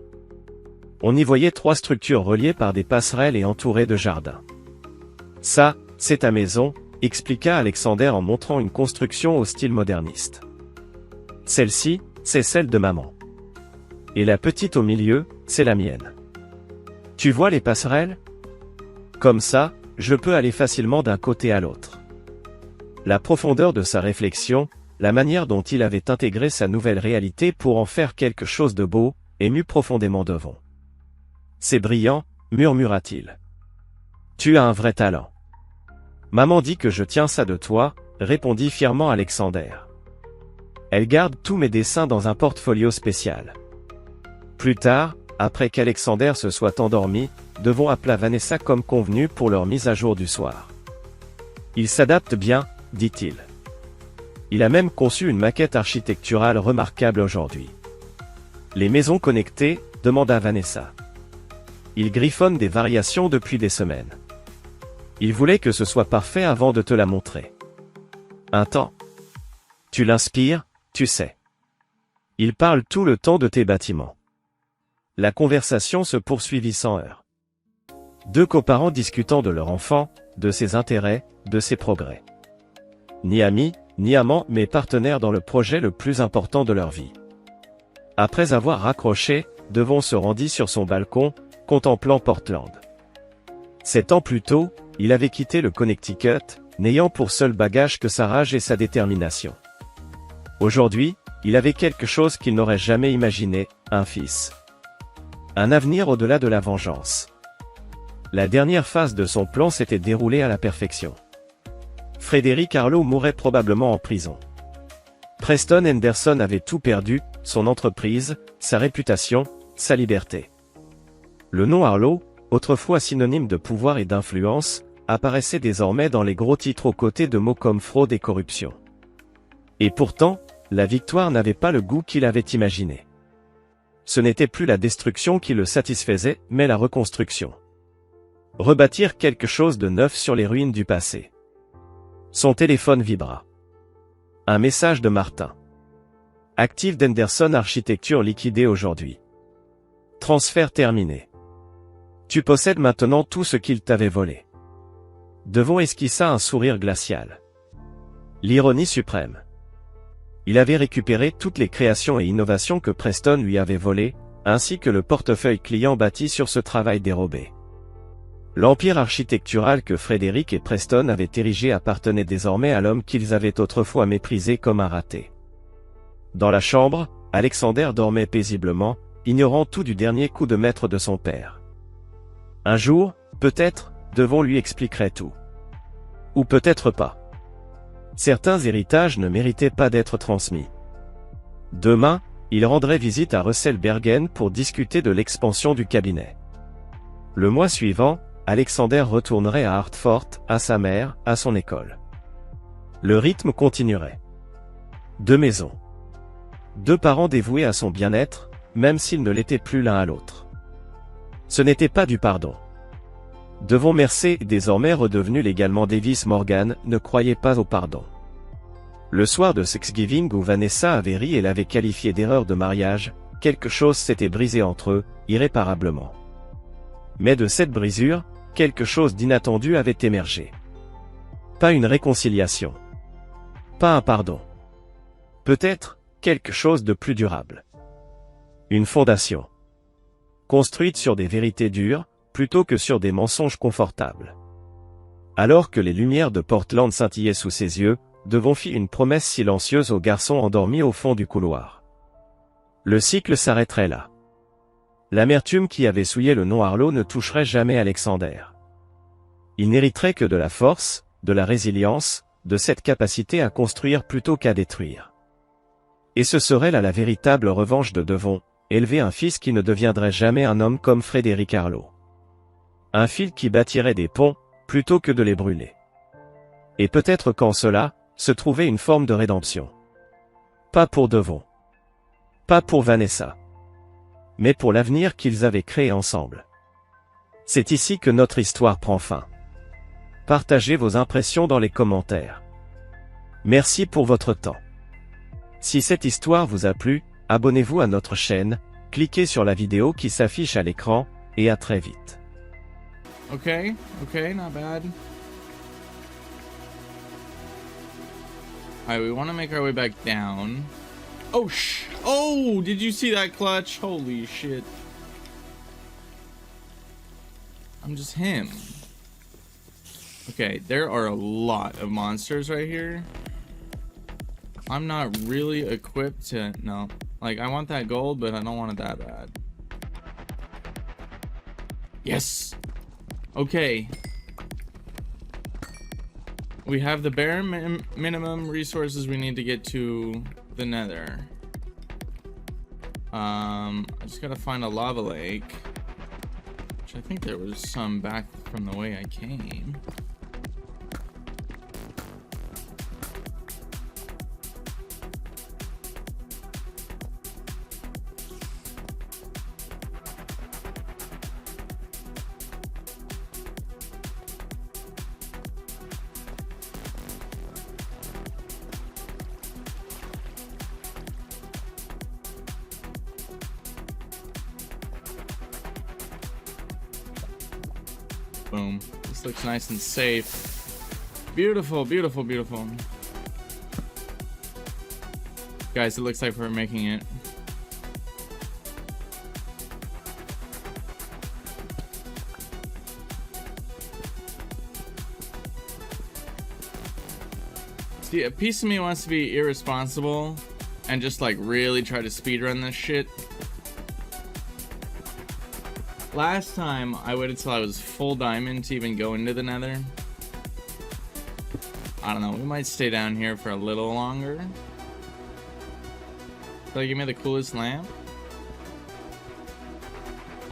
Speaker 1: On y voyait 3 structures reliées par des passerelles et entourées de jardins. Ça, c'est ta maison, expliqua Alexander en montrant une construction au style moderniste. Celle-ci, c'est celle de maman. Et la petite au milieu, c'est la mienne. Tu vois les passerelles? Comme ça, je peux aller facilement d'un côté à l'autre. La profondeur de sa réflexion, la manière dont il avait intégré sa nouvelle réalité pour en faire quelque chose de beau, émut profondément Devon. C'est brillant, murmura-t-il. Tu as un vrai talent. Maman dit que je tiens ça de toi, répondit fièrement Alexander. Elle garde tous mes dessins dans un portfolio spécial. Plus tard, après qu'Alexander se soit endormi, Devon appela Vanessa comme convenu pour leur mise à jour du soir. Il s'adapte bien, dit-il. Il a même conçu une maquette architecturale remarquable aujourd'hui. Les maisons connectées, demanda Vanessa. Il griffonne des variations depuis des semaines. Il voulait que ce soit parfait avant de te la montrer. Un temps. Tu l'inspires, tu sais. Il parle tout le temps de tes bâtiments. La conversation se poursuivit sans heurts. 2 coparents discutant de leur enfant, de ses intérêts, de ses progrès. Ni amis, ni amants, mais partenaires dans le projet le plus important de leur vie. Après avoir raccroché, Devon se rendit sur son balcon, contemplant Portland. 7 ans plus tôt, il avait quitté le Connecticut, n'ayant pour seul bagage que sa rage et sa détermination. Aujourd'hui, il avait quelque chose qu'il n'aurait jamais imaginé, un fils. Un avenir au-delà de la vengeance. La dernière phase de son plan s'était déroulée à la perfection. Frédéric Harlow mourrait probablement en prison. Preston Henderson avait tout perdu, son entreprise, sa réputation, sa liberté. Le nom Harlow, autrefois synonyme de pouvoir et d'influence, apparaissait désormais dans les gros titres aux côtés de mots comme fraude et corruption. Et pourtant, la victoire n'avait pas le goût qu'il avait imaginé. Ce n'était plus la destruction qui le satisfaisait, mais la reconstruction. Rebâtir quelque chose de neuf sur les ruines du passé. Son téléphone vibra. Un message de Martin. Actif d'Henderson Architecture liquidé aujourd'hui. Transfert terminé. Tu possèdes maintenant tout ce qu'il t'avait volé. Devon esquissa un sourire glacial. L'ironie suprême. Il avait récupéré toutes les créations et innovations que Preston lui avait volées, ainsi que le portefeuille client bâti sur ce travail dérobé. L'empire architectural que Frédéric et Preston avaient érigé appartenait désormais à l'homme qu'ils avaient autrefois méprisé comme un raté. Dans la chambre, Alexander dormait paisiblement, ignorant tout du dernier coup de maître de son père. Un jour, peut-être, Devon lui expliquerait tout. Ou peut-être pas. Certains héritages ne méritaient pas d'être transmis. Demain, il rendrait visite à Russell Bergen pour discuter de l'expansion du cabinet. Le mois suivant, Alexander retournerait à Hartford, à sa mère, à son école. Le rythme continuerait. 2 maisons. 2 parents dévoués à son bien-être, même s'ils ne l'étaient plus l'un à l'autre. Ce n'était pas du pardon. Devon Mercer, désormais redevenu légalement Davis Morgan, ne croyait pas au pardon. Le soir de Thanksgiving où Vanessa avait ri et l'avait qualifié d'erreur de mariage, quelque chose s'était brisé entre eux, irréparablement. Mais de cette brisure, quelque chose d'inattendu avait émergé. Pas une réconciliation. Pas un pardon. Peut-être, quelque chose de plus durable. Une fondation. Construite sur des vérités dures, plutôt que sur des mensonges confortables. Alors que les lumières de Portland scintillaient sous ses yeux, Devon fit une promesse silencieuse au garçon endormi au fond du couloir. Le cycle s'arrêterait là. L'amertume qui avait souillé le nom Harlow ne toucherait jamais Alexander. Il n'hériterait que de la force, de la résilience, de cette capacité à construire plutôt qu'à détruire. Et ce serait là la véritable revanche de Devon, élever un fils qui ne deviendrait jamais un homme comme Frédéric Harlow. Un fils qui bâtirait des ponts, plutôt que de les brûler. Et peut-être qu'en cela, se trouvait une forme de rédemption. Pas pour Devon. Pas pour Vanessa. Mais pour l'avenir qu'ils avaient créé ensemble. C'est ici que notre histoire prend fin. Partagez vos impressions dans les commentaires. Merci pour votre temps. Si cette histoire vous a plu, abonnez-vous à notre chaîne, cliquez sur la vidéo qui s'affiche à l'écran, et à très vite.
Speaker 2: Okay, not bad. Alright, we want to make our way back down. Oh, oh, did you see that clutch? Holy shit. I'm just him. Okay, there are a lot of monsters right here. I'm not really equipped to... No. Like, I want that gold, but I don't want it that bad. Yes! Okay. We have the bare minimum resources we need to get to the nether. I just gotta find a lava lake. Which I think there was some back from the way I came. Boom. This looks nice and safe. Beautiful, beautiful, beautiful. Guys, it looks like we're making it. See, a piece of me wants to be irresponsible and just like really try to speedrun this shit. Last time, I waited till I was full diamond to even go into the nether. I don't know, we might stay down here for a little longer. Did I give me the coolest lamp?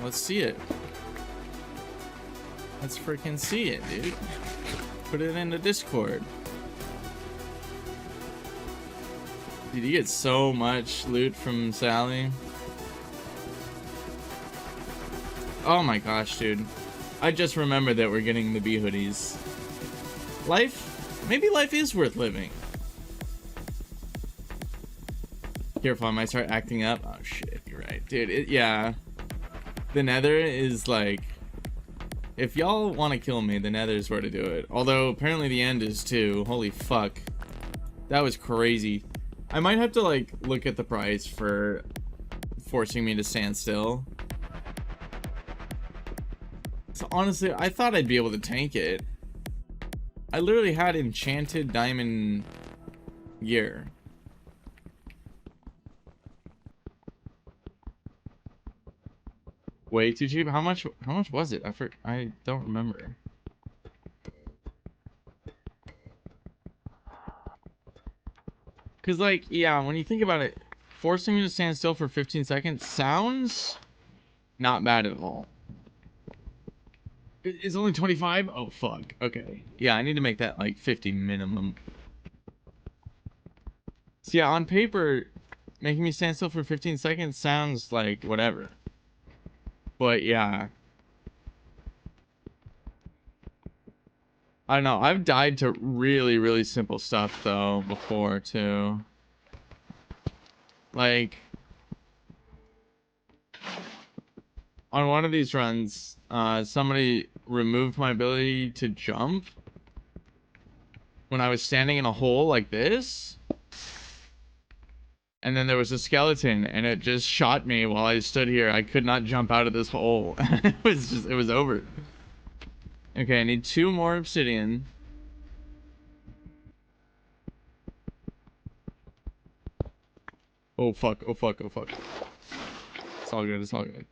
Speaker 2: Let's see it. Let's freaking see it, dude. Put it into Discord. Dude, you get so much loot from Sally. Oh my gosh, dude. I just remembered that we're getting the bee hoodies. Maybe life is worth living. Careful, I might start acting up. Oh shit, you're right. Dude, yeah. The nether is like... If y'all want to kill me, the nether is where to do it. Although, apparently the end is too. Holy fuck. That was crazy. I might have to, like, look at the price for forcing me to stand still. So honestly, I thought I'd be able to tank it. I literally had enchanted diamond gear. Way too cheap. How much was it? I don't remember. Cause like, yeah, when you think about it, forcing me to stand still for 15 seconds sounds not bad at all. It's only 25? Oh, fuck. Okay. Yeah, I need to make that like 50 minimum. So yeah, on paper, making me stand still for 15 seconds sounds like whatever. But yeah. I don't know. I've died to really, really simple stuff though before too. Like on one of these runs, somebody removed my ability to jump when I was standing in a hole like this. And then there was a skeleton and it just shot me while I stood here. I could not jump out of this hole. It was over. Okay, I need 2 more obsidian. Oh fuck, oh fuck, oh fuck. It's all good, it's all good.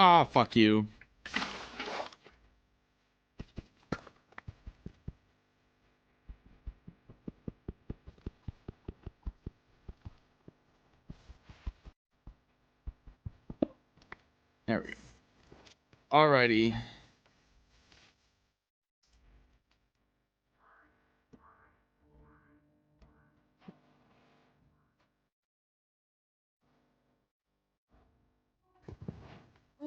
Speaker 2: Ah, fuck you. There we go. Alrighty.